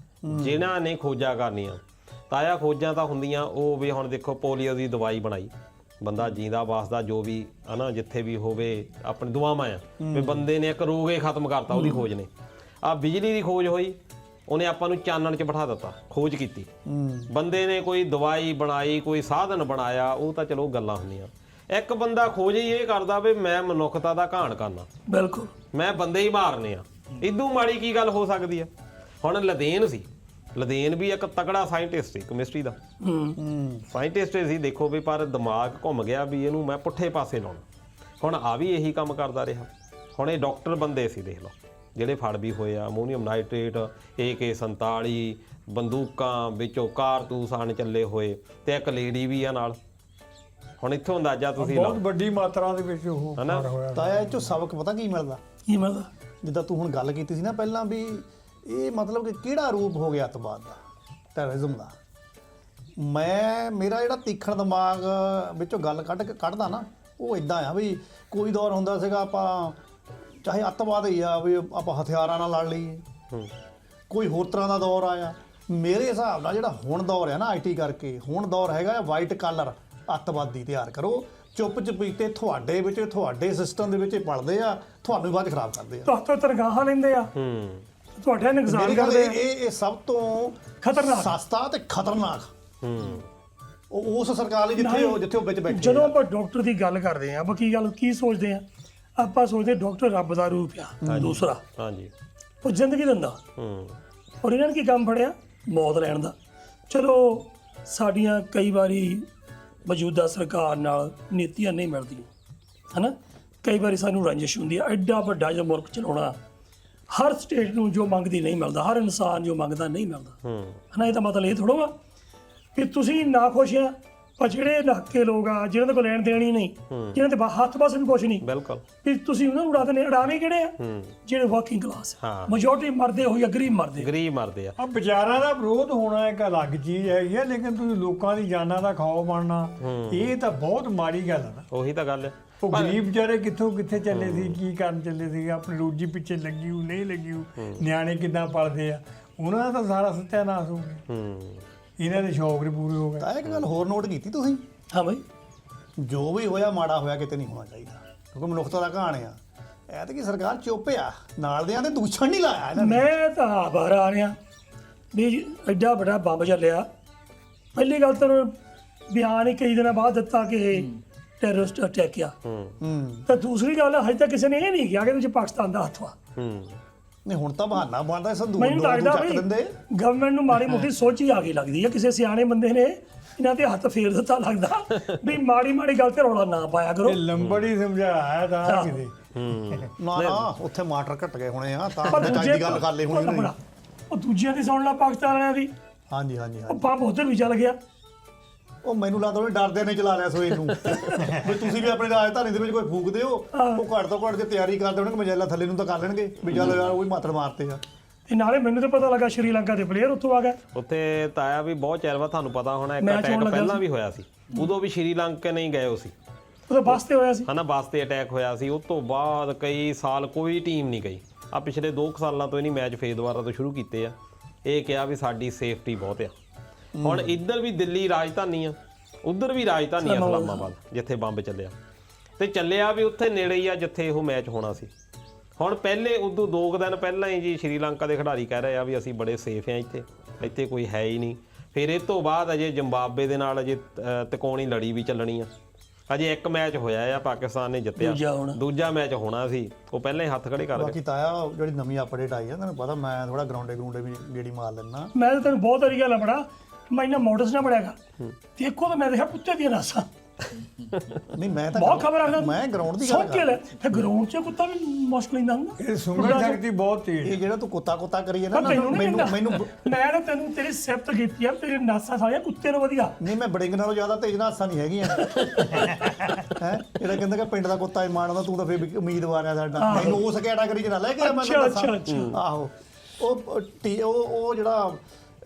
ਜਿਨ੍ਹਾਂ ਨੇ ਖੋਜਾਂ ਕਰਨੀਆਂ। ਤਾਇਆ ਖੋਜਾਂ ਤਾਂ ਹੁੰਦੀਆਂ ਉਹ ਵੀ, ਹੁਣ ਦੇਖੋ ਪੋਲੀਓ ਦੀ ਦਵਾਈ ਬਣਾਈ, ਬੰਦਾ ਜੀਂਦਾ ਵਾਸਦਾ ਜੋ ਵੀ ਹਨਾ, ਜਿੱਥੇ ਵੀ ਹੋਵੇ ਆਪਣੀ ਦੁਆਵਾਂ ਆ ਵੀ ਬੰਦੇ ਨੇ ਇੱਕ ਰੋਗ ਹੀ ਖਤਮ ਕਰਤਾ ਉਹਦੀ ਖੋਜ ਨੇ। ਆ ਬਿਜਲੀ ਦੀ ਖੋਜ ਹੋਈ, ਉਹਨੇ ਆਪਾਂ ਨੂੰ ਚਾਨਣ 'ਚ ਬਿਠਾ ਦਿੱਤਾ, ਖੋਜ ਕੀਤੀ। ਬੰਦੇ ਨੇ ਕੋਈ ਦਵਾਈ ਬਣਾਈ, ਕੋਈ ਸਾਧਨ ਬਣਾਇਆ, ਉਹ ਤਾਂ ਚਲੋ ਗੱਲਾਂ ਹੁੰਦੀਆਂ। ਇੱਕ ਬੰਦਾ ਖੋਜ ਹੀ ਇਹ ਕਰਦਾ ਵੀ ਮੈਂ ਮਨੁੱਖਤਾ ਦਾ ਘਾਣ ਕਰਨਾ, ਬਿਲਕੁਲ ਮੈਂ ਬੰਦੇ ਹੀ ਮਾਰਨੇ ਆ। ਇਦੋਂ ਮਾੜੀ ਕੀ ਗੱਲ ਹੋ ਸਕਦੀ ਆ? ਹੁਣ ਲਦੇਨ ਸੀ, ਲਦੇਨ ਵੀ ਇੱਕ ਤਕੜਾ ਸਾਇੰਟਿਸਟ ਸੀ ਕੈਮਿਸਟਰੀ ਦਾ, ਸਾਇੰਟਿਸਟ ਸੀ ਦੇਖੋ ਵੀ, ਪਰ ਦਿਮਾਗ ਘੁੰਮ ਗਿਆ ਵੀ ਇਹਨੂੰ ਮੈਂ ਪੁੱਠੇ ਪਾਸੇ ਲਾਉਣਾ। ਹੁਣ ਆ ਵੀ ਇਹੀ ਕੰਮ ਕਰਦਾ ਰਿਹਾ। ਹੁਣ ਇਹ ਡਾਕਟਰ ਬੰਦੇ ਸੀ ਦੇਖ ਲਓ, ਜਿਹੜੇ ਫੜ ਵੀ ਹੋਏ ਆ, ਅਮੋਨੀਅਮ ਨਾਈਟ੍ਰੇਟ, AK-47 ਬੰਦੂਕਾਂ ਵਿੱਚੋਂ ਕਾਰਤੂਸ ਆਣ ਚੱਲੇ ਹੋਏ, ਤੇ ਇੱਕ ਲੇਡੀ ਵੀ ਆ ਨਾਲ। ਹੁਣ ਇੱਥੋਂ ਅੰਦਾਜ਼ਾ ਤੁਸੀਂ ਬਹੁਤ ਲਾਓ ਵੱਡੀ ਮਾਤਰਾ ਦੇ ਵਿੱਚ ਉਹ ਹਨਾ। ਹੋਇਆ। ਤਾਂ ਇਹ ਚੋਂ ਸਬਕ ਪਤਾ ਕੀ ਮਿਲਦਾ? ਕੀ ਮਤਲਬ? ਜਿੱਦਾਂ ਤੂੰ ਹੁਣ ਗੱਲ ਕੀਤੀ ਸੀ ਨਾ ਪਹਿਲਾਂ ਵੀ ਇਹ ਮਤਲਬ ਕਿ ਕਿਹੜਾ ਰੂਪ ਹੋ ਗਿਆ ਅੱਤਵਾਦ ਦਾ, ਟੈਰਰਿਜ਼ਮ ਦਾ। ਮੇਰਾ ਜਿਹੜਾ ਤੀਖਣ ਦਿਮਾਗ ਵਿੱਚੋਂ ਗੱਲ ਕੱਢਦਾ ਨਾ, ਉਹ ਇਦਾਂ ਆ ਵੀ ਕੋਈ ਦੌਰ ਹੁੰਦਾ ਸੀਗਾ ਆਪਾਂ ਚਾਹੇ ਅੱਤਵਾਦ ਹੀ ਆ ਵੀ ਆਪਾਂ ਹਥਿਆਰਾਂ ਨਾਲ ਲੜ ਲਈਏ, ਕੋਈ ਹੋਰ ਤਰ੍ਹਾਂ ਦਾ ਦੌਰ ਆਇਆ। ਮੇਰੇ ਹਿਸਾਬ ਨਾਲ ਜਿਹੜਾ ਹੁਣ ਦੌਰ ਹੈ ਨਾ IT ਕਰਕੇ, ਹੁਣ ਦੌਰ ਹੈਗਾ ਵਾਈਟ ਕਾਲਰ ਅੱਤਵਾਦੀ ਤਿਆਰ ਕਰੋ। ਚੁੱਪ ਚਪੀਤੇ ਤੁਹਾਡੇ ਵਿੱਚ, ਤੁਹਾਡੇ ਸਿਸਟਮ ਦੇ ਵਿੱਚ ਪਲਦੇ ਆ, ਤੁਹਾਨੂੰ ਬਾਅਦ ਖਰਾਬ ਕਰਦੇ ਆ, ਤੁਹਾਡੇ ਤਨਖਾਹਾਂ ਲੈਂਦੇ ਆ, ਤੁਹਾਡੇ ਨੁਕਸਾਨ ਮੇਰੇ ਖਿਆਲ ਕਰਦੇ ਆ। ਇਹ ਸਭ ਤੋਂ ਖਤਰਨਾਕ, ਸਸਤਾ ਤੇ ਖਤਰਨਾਕ ਉਸ ਸਰਕਾਰ ਲਈ ਜਿੱਥੇ ਉਹ ਵਿੱਚ ਬੈਠੇ। ਜਦੋਂ ਆਪਾਂ ਡਾਕਟਰ ਦੀ ਗੱਲ ਕਰਦੇ ਆ, ਆਪਾਂ ਕੀ ਸੋਚਦੇ ਆ? ਆਪਾਂ ਸੋਚਦੇ ਡਾਕਟਰ ਰੱਬ ਦਾ ਰੂਪ ਆ ਦੂਸਰਾ। ਹਾਂਜੀ ਉਹ ਜ਼ਿੰਦਗੀ ਦਿੰਦਾ। ਔਰ ਇਹਨਾਂ ਨੇ ਕੀ ਕੰਮ ਫੜਿਆ? ਮੌਤ ਲੈਣ ਦਾ। ਚਲੋ ਸਾਡੀਆਂ ਕਈ ਵਾਰੀ ਮੌਜੂਦਾ ਸਰਕਾਰ ਨਾਲ ਨੀਤੀਆਂ ਨਹੀਂ ਮਿਲਦੀਆਂ ਹਨਾ, ਕਈ ਵਾਰੀ ਸਾਨੂੰ ਰੰਜਿਸ਼ ਹੁੰਦੀ ਹੈ, ਐਡਾ ਵੱਡਾ ਜੋ ਮੁਲਕ ਚਲਾਉਣਾ, ਹਰ ਸਟੇਟ ਨੂੰ ਜੋ ਮੰਗਦੀ ਨਹੀਂ ਮਿਲਦਾ, ਹਰ ਇਨਸਾਨ ਜੋ ਮੰਗਦਾ ਨਹੀਂ ਮਿਲਦਾ। ਹਨਾ, ਇਹ ਤਾਂ ਮਤਲਬ ਇਹ ਥੋੜ੍ਹਾ ਵਾ ਕਿ ਤੁਸੀਂ ਨਾ ਖੁਸ਼ ਆ, ਪਰ ਜਿਹੜੇ ਇਲਾਕੇ ਲੋਕ ਆ ਜਿਹਨਾਂ ਦੇ ਕੋਲ ਲੈਣ ਦੇਣ ਹੀ ਨਹੀਂ, ਜਿਹਨਾਂ ਦੇ ਹੱਥ ਪਾਸ ਵੀ ਕੁਛ ਨਹੀਂ, ਬਿਲਕੁਲ ਵੀ ਤੁਸੀਂ ਉਹਨਾਂ ਨੂੰ ਉਡਾ ਦਿੰਦੇ। ਉਡਾਣੇ ਕਿਹੜੇ ਆ? ਜਿਹੜੇ ਵਰਕਿੰਗ ਕਲਾਸ, ਮੈਜੋਰਟੀ ਮਰਦੇ ਹੋਈ, ਗਰੀਬ ਮਰਦੇ। ਗਰੀਬ ਮਰਦੇ ਆ। ਆ ਵਿਚਾਰਾਂ ਦਾ ਵਿਰੋਧ ਹੋਣਾ ਇੱਕ ਅਲੱਗ ਚੀਜ਼ ਹੈਗੀ ਆ, ਲੇਕਿਨ ਤੁਸੀਂ ਲੋਕਾਂ ਦੀ ਜਾਨਾਂ ਦਾ ਖਾਓ ਬਣਨਾ, ਇਹ ਤਾਂ ਬਹੁਤ ਮਾੜੀ ਗੱਲ ਆ ਨਾ। ਉਹੀ ਤਾਂ ਗੱਲ ਹੈ। ਉਹ ਗਰੀਬ ਵਿਚਾਰੇ ਕਿੱਥੋਂ ਕਿੱਥੇ ਚੱਲੇ ਸੀ, ਕੀ ਕਰਨ ਚੱਲੇ ਸੀ, ਆਪਣੀ ਰੋਜੀ ਪਿੱਛੇ ਲੱਗੀ ਹੋ ਨਹੀਂ ਲੱਗੀ ਹੋ, ਨਿਆਣੇ ਕਿੱਦਾਂ ਪਲਦੇ ਆ, ਉਹਨਾਂ ਦਾ ਤਾਂ ਸਾਰਾ ਸੱਤਿਆਨਾਸ਼ ਹੋ ਗਿਆ। ਇਹਨਾਂ ਦੇ ਸ਼ੌਕ ਨਹੀਂ ਪੂਰੇ ਹੋ ਗਏ। ਤਾਂ ਇੱਕ ਗੱਲ ਹੋਰ ਨੋਟ ਕੀਤੀ ਤੁਸੀਂ, ਹਾਂ ਬਾਈ, ਜੋ ਵੀ ਹੋਇਆ ਮਾੜਾ ਹੋਇਆ ਕਿਤੇ ਨਹੀਂ ਹੋਣਾ ਚਾਹੀਦਾ, ਕਿਉਂਕਿ ਮਨੁੱਖਤਾ ਦਾ ਕਹਾਣ ਆ। ਇਹ ਤਾਂ ਕੀ ਸਰਕਾਰ ਚੁੱਪ ਆ, ਨਾਲ ਦਿਆਂ ਦੇ ਦੂਸ਼ਣ ਨਹੀਂ ਲਾਇਆ ਇਹਨਾਂ ਨੇ। ਮੈਂ ਤਾਂ ਬਾਹਰ ਆ ਰਿਹਾ ਵੀ ਐਡਾ ਵੱਡਾ ਬੰਬ ਚੱਲਿਆ। ਪਹਿਲੀ ਗੱਲ ਤਾਂ ਬਿਆਨ ਹੀ ਕਈ ਦਿਨਾਂ ਬਾਅਦ ਦਿੱਤਾ ਕਿ ਟੈਰਰਿਸਟ ਅਟੈਕ ਆ, ਤਾਂ ਦੂਸਰੀ ਗੱਲ ਹਜੇ ਤੱਕ ਕਿਸੇ ਨੇ ਇਹ ਨਹੀਂ ਕਿਹਾ ਕਿ ਵਿੱਚ ਪਾਕਿਸਤਾਨ ਦਾ ਹੱਥ ਵਾ। ਨਹੀਂ ਹੁਣ ਤਾਂ ਬਹਾਨਾ ਬਣਦਾ, ਸੰਦੂਕ ਮੈਨੂੰ ਲੱਗਦਾ ਚੱਕ ਦਿੰਦੇ। ਵੀ ਗਵਰਨਮੈਂਟ ਨੂੰ ਮਾੜੀ ਮੋਟੀ ਸੋਚ ਹੀ ਆ ਗਈ ਲੱਗਦੀ ਹੈ, ਕਿਸੇ ਸਿਆਣੇ ਬੰਦੇ ਨੇ ਇਹਨਾਂ ਤੇ ਹੱਥ ਫੇਰ ਦਿੱਤਾ ਲੱਗਦਾ ਵੀ ਮਾੜੀ ਮਾੜੀ ਗੱਲ ਤੇ ਰੌਲਾ ਨਾ ਪਾਇਆ ਕਰੋ। ਇਹ ਲੰਬੜੀ ਸਮਝਾਇਆ ਤਾਂ ਕਿਤੇ ਨਾ ਨਾ ਉੱਥੇ ਮਾਟਰ ਘਟ ਗਏ ਹੋਣੇ ਆ, ਤਾਂ ਪਰ ਚੱਜ ਦੂਜੇ ਦੀ ਗੱਲ ਕਰ ਲਈ ਹੋਣੀ ਨਹੀਂ। ਉਹ ਦੂਜਿਆਂ ਦੀ ਸੁਣ ਲਾ, ਪਾਕਿਸਤਾਨ ਵਾਲਿਆਂ ਦੀ, ਹਾਂਜੀ ਹਾਂਜੀ ਉਹ ਹਾਂਜੀ। ਬੰਬ ਉੱਧਰ ਵੀ ਚੱਲ ਗਿਆ। ਉਹ ਮੈਨੂੰ ਲੱਗਦਾ ਉਹ ਡਰਦੇ ਨੇ ਚਲਾ ਲਿਆ ਸੋਏ ਨੂੰ ਵੀ ਤੁਸੀਂ ਵੀ ਆਪਣੀ ਰਾਜਧਾਨੀ ਦੇ ਵਿੱਚ ਕੋਈ ਫੂਕ ਦਿਓ, ਉਹ ਘੱਟ ਤੋਂ ਘੱਟ ਜੇ ਤਿਆਰੀ ਕਰਦੇ ਹੋਣਗੇ ਮਜੈਲਾ ਥੱਲੇ ਨੂੰ ਤਾਂ ਕਰ ਲੈਣਗੇ ਵੀ ਚੱਲ ਯਾਰ ਉਹ ਹੀ ਮਾਤਰ ਮਾਰਤੇ ਆ। ਤੇ ਨਾਲੇ ਮੈਨੂੰ ਤਾਂ ਪਤਾ ਲੱਗਾ ਸ਼੍ਰੀਲੰਕਾ ਦੇ ਪਲੇਅਰ ਉੱਥੋਂ ਆ ਗਏ। ਉੱਥੇ ਤਾਇਆ ਵੀ ਬਹੁਤ ਚਿਰ ਬਾਅਦ, ਤੁਹਾਨੂੰ ਪਤਾ ਹੋਣਾ, ਇੱਕ ਮੈਚ ਹੋਣ ਅਟੈਕ ਲੱਗਾ ਪਹਿਲਾਂ ਸੀ। ਵੀ ਹੋਇਆ ਸੀ, ਉਦੋਂ ਵੀ ਸ਼੍ਰੀਲੰਕਾ ਨਹੀਂ ਗਏ ਹੋ ਸੀ, ਉਹਦਾ ਬੱਸ ਤੇ ਹੋਇਆ ਸੀ। ਹਨਾ, ਬੱਸ ਤੇ ਅਟੈਕ ਹੋਇਆ ਸੀ। ਉਸ ਤੋਂ ਬਾਅਦ ਕਈ ਸਾਲ ਕੋਈ ਟੀਮ ਨਹੀਂ ਗਈ। ਆ ਪਿਛਲੇ 2 ਸਾਲਾਂ ਤੋਂ ਇਹਨੀ ਮੈਚ ਫੇਰ ਦੁਬਾਰਾ ਤੋਂ ਸ਼ੁਰੂ ਕੀਤੇ ਆ। ਇਹ ਕਿਹਾ ਵੀ ਸਾਡੀ ਸੇਫਟੀ ਬਹੁਤ ਆ। ਹੁਣ ਇੱਧਰ ਵੀ ਦਿੱਲੀ ਰਾਜਧਾਨੀ ਆ, ਉੱਧਰ ਵੀ ਰਾਜਧਾਨੀ ਆ ਇਸਲਾਮਾਬਾਦ, ਜਿੱਥੇ ਬੰਬ ਚੱਲਿਆ, ਤੇ ਚੱਲਿਆ ਵੀ ਉੱਥੇ ਨੇੜੇ ਹੀ ਆ ਜਿੱਥੇ ਉਹ ਮੈਚ ਹੋਣਾ ਸੀ। ਹੁਣ ਪਹਿਲੇ ਉਦੋਂ 2 ਦਿਨ ਪਹਿਲਾਂ ਹੀ ਜੀ ਸ਼੍ਰੀਲੰਕਾ ਦੇ ਖਿਡਾਰੀ ਕਹਿ ਰਹੇ ਆ ਵੀ ਅਸੀਂ ਬੜੇ ਸੇਫ ਆ, ਇੱਥੇ ਕੋਈ ਹੈ ਹੀ ਨਹੀਂ। ਫਿਰ ਇਹ ਤੋਂ ਬਾਅਦ ਅਜੇ ਜ਼ਿੰਬਾਬਵੇ ਦੇ ਨਾਲ ਅਜੇ ਤਿਕੋਣੀ ਲੜੀ ਵੀ ਚੱਲਣੀ ਆ। ਅਜੇ ਇੱਕ ਮੈਚ ਹੋਇਆ ਆ, ਪਾਕਿਸਤਾਨ ਨੇ ਜਿੱਤਿਆ, ਦੂਜਾ ਮੈਚ ਹੋਣਾ ਸੀ, ਉਹ ਪਹਿਲਾਂ ਹੀ ਹੱਥ ਖੜੇ ਕਰ ਗਏ। ਬਾਕੀ ਤਾਇਆ ਜਿਹੜੀ ਨਵੀਂ ਅਪਡੇਟ ਆਈ ਆ, ਤੁਹਾਨੂੰ ਪਤਾ ਮੈਂ ਥੋੜਾ ਗਰਾਊਂਡੇ ਵੀ ਗੇੜੀ ਮਾਰ ਲੈਣਾ। ਮੈਂ ਤਾਂ ਤੈਨੂੰ ਬਹੁਤ ਵਾਰੀ ਗੱਲ ਬੜਾ ਮੈਂ ਇਹਨਾਂ ਮੋਟਰਸ ਨਾ ਬੜਿਆਗਾ, ਦੇਖੋ ਤਾਂ ਮੈਂ ਦੇਖਿਆ ਕੁੱਤੇ ਦੀਆਂ ਨਾਸਾਂ। ਨਹੀਂ ਮੈਂ ਤਾਂ ਬਹੁਤ ਖਬਰ ਆਖਦਾ ਮੈਂ ਗਰਾਊਂਡ ਦੀ ਗੱਲ ਸੌਂ ਕੇ ਲੈ, ਫਿਰ ਗਰਾਊਂਡ 'ਚ ਕੁੱਤਾ ਵੀ ਮੁਸ਼ਕਿਲ ਹੀ ਹੁੰਦਾ। ਇਹ ਸੁੰਗੜ ਸ਼ਕਤੀ ਬਹੁਤ ਤੇਜ਼। ਇਹ ਜਿਹੜਾ ਤੂੰ ਕੁੱਤਾ ਕਰੀ ਜਾਂਦਾ ਨਾ, ਤੈਨੂੰ ਨਹੀਂ ਮੈਨੂੰ ਮੈਂ ਤਾਂ ਤੈਨੂੰ ਤੇਰੀ ਸਿਫਤ ਕੀਤੀ ਆ, ਤੇਰੀ ਨਾਸਾਂ ਸਾਰੀਆਂ ਕੁੱਤੇ ਨੂੰ ਵਧੀਆ। ਨਹੀਂ ਮੈਂ ਬੜਿੰਗ ਨਾਲੋਂ ਜ਼ਿਆਦਾ ਤੇਜ਼ ਨਾਸਾਂ ਨਹੀਂ ਹੈਗੀਆਂ ਹੈ। ਜਿਹੜਾ ਕਹਿੰਦਾ ਕਿ ਪਿੰਡ ਦਾ ਕੁੱਤਾ ਹੀ ਮਾਣਦਾ, ਤੂੰ ਤਾਂ ਫੇਰ ਵੀ ਉਮੀਦਵਾਰ ਆ ਸਾਡਾ, ਮੈਨੂੰ ਉਸ ਕੈਟਾਗਰੀ 'ਚ ਨਾ ਲੈ ਕੇ ਮੈਂ ਅੱਛਾ। ਆਹੋ ਉਹ ਜਿਹੜਾ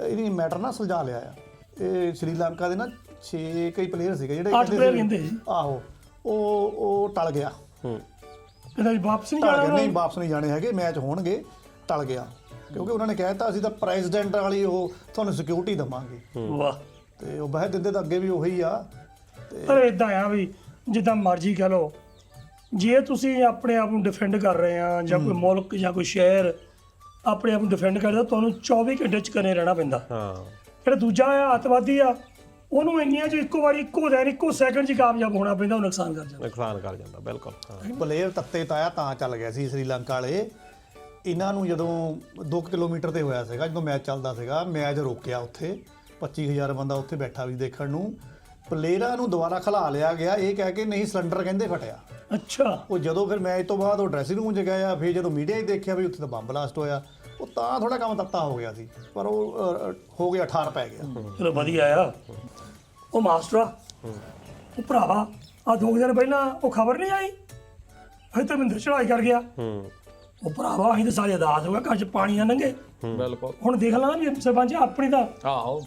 ਇਹਦੀ ਮੈਟਰ ਨਾ ਸੁਲਝਾ ਲਿਆ ਆ। ਇਹ ਸ਼੍ਰੀਲੰਕਾ ਦੇ ਨਾ 6 ਕਈ ਪਲੇਅਰ ਸੀਗੇ ਜਿਹੜੇ 8 ਪਲੇਅਰ ਕਹਿੰਦੇ ਸੀ। ਆਹੋ ਉਹ ਟਲ ਗਿਆ। ਕਹਿੰਦਾ ਵਾਪਸ ਨਹੀਂ ਟਲ ਜਾਣਾ। ਗਿਆ, ਨਹੀਂ ਵਾਪਸ ਨਹੀਂ ਜਾਣੇ ਹੈਗੇ, ਮੈਚ ਹੋਣਗੇ, ਟਲ ਗਿਆ ਕਿਉਂਕਿ ਉਹਨਾਂ ਨੇ ਕਹਿ ਦਿੱਤਾ ਅਸੀਂ ਤਾਂ ਪ੍ਰੈਜ਼ੀਡੈਂਟ ਵਾਲੀ ਉਹ ਤੁਹਾਨੂੰ ਸਿਕਿਉਰਿਟੀ ਦੇਵਾਂਗੇ। ਵਾਹ, ਤੇ ਉਹ ਬਹਿ ਦਿੰਦੇ ਤਾਂ ਅੱਗੇ ਵੀ ਉਹੀ ਆ। ਪਰ ਇਦਾਂ ਆ ਵੀ ਜਿੱਦਾਂ ਮਰਜ਼ੀ ਕਹ ਲਓ, ਜੇ ਤੁਸੀਂ ਆਪਣੇ ਆਪ ਨੂੰ ਡਿਫੈਂਡ ਕਰ ਰਹੇ ਆ ਜਾਂ ਕੋਈ ਮੁਲਕ ਜਾਂ ਕੋਈ ਸ਼ਹਿਰ ਆਪਣੇ ਆਪ ਨੂੰ ਡਿਫੈਂਡ ਕਰਦਾ, ਤੁਹਾਨੂੰ 24 ਘੰਟੇ 'ਚ ਕਰੇ ਰਹਿਣਾ ਪੈਂਦਾ। ਜਿਹੜਾ ਦੂਜਾ ਆ ਅੱਤਵਾਦੀ ਆ, ਉਹਨੂੰ ਇੰਨੀਆਂ 'ਚ ਇੱਕੋ ਵਾਰੀ ਇੱਕੋ ਸੈਕਿੰਡ 'ਚ ਕਾਮਯਾਬ ਹੋਣਾ ਪੈਂਦਾ, ਉਹ ਨੁਕਸਾਨ ਕਰ ਜਾਂਦਾ। ਬਿਲਕੁਲ। ਪਲੇਅਰ ਤੱਤੇ ਤਾਇਆ ਤਾਂ ਚੱਲ ਗਿਆ ਸੀ ਸ਼੍ਰੀਲੰਕਾ ਵਾਲੇ। ਇਹਨਾਂ ਨੂੰ ਜਦੋਂ 2 ਕਿਲੋਮੀਟਰ ਤੇ ਹੋਇਆ ਸੀਗਾ, ਜਦੋਂ ਮੈਚ ਚੱਲਦਾ ਸੀਗਾ, ਮੈਚ ਰੋਕਿਆ ਉੱਥੇ 25,000 ਬੰਦਾ ਉੱਥੇ ਬੈਠਾ ਵੀ ਦੇਖਣ ਨੂੰ। ਪਲੇਅਰਾਂ ਨੂੰ ਦੁਬਾਰਾ ਖਿਲਾ ਲਿਆ ਗਿਆ, ਇਹ ਕਹਿ ਕੇ ਨਹੀਂ ਸਿਲੰਡਰ ਕਹਿੰਦੇ ਫਟਿਆ। ਅੱਛਾ। ਉਹ ਜਦੋਂ ਫਿਰ ਮੈਚ ਤੋਂ ਬਾਅਦ ਉਹ ਡਰੈਸਿੰਗ ਰੂਮ 'ਚ ਗਏ ਆ, ਫਿਰ ਜਦੋਂ ਮੀਡੀਆ 'ਚ ਦੇਖਿਆ ਵੀ ਉੱਥੇ ਤਾਂ ਬੰਬ ਬਲਾਸਟ ਹੋਇਆ, ਉਹ ਤਾਂ ਥੋੜਾ ਕੰਮ ਤੱਤਾ ਹੋ ਗਿਆ ਸੀ, ਪਰ ਉਹ ਹੋ ਗਿਆ, ਠਾਰ ਪੈ ਗਿਆ। ਚਲੋ ਵਧੀਆ ਆ। ਉਹ ਮਾਸਟਰਾ, ਉਹ ਭਰਾਵਾ ਆ 2 ਦਿਨ ਪਹਿਲਾਂ ਉਹ ਖਬਰ ਨਹੀਂ ਆਈ ਹਜੇ ਧਰਮਿੰਦਰ ਚੜਾਈ ਕਰ ਗਿਆ। ਉਹ ਭਰਾਵਾ ਅਸੀਂ ਤਾਂ ਸਾਰੇ ਅਦਾਸ ਹੋ ਗਏ, ਘਰ 'ਚ ਪਾਣੀ ਨਾ ਲੰਘੇ। ਬਿਲਕੁਲ। ਹੁਣ ਦੇਖ ਲਾ ਨਾ ਵੀ ਸਰਪੰਚ ਆਪਣੀ ਤਾਂ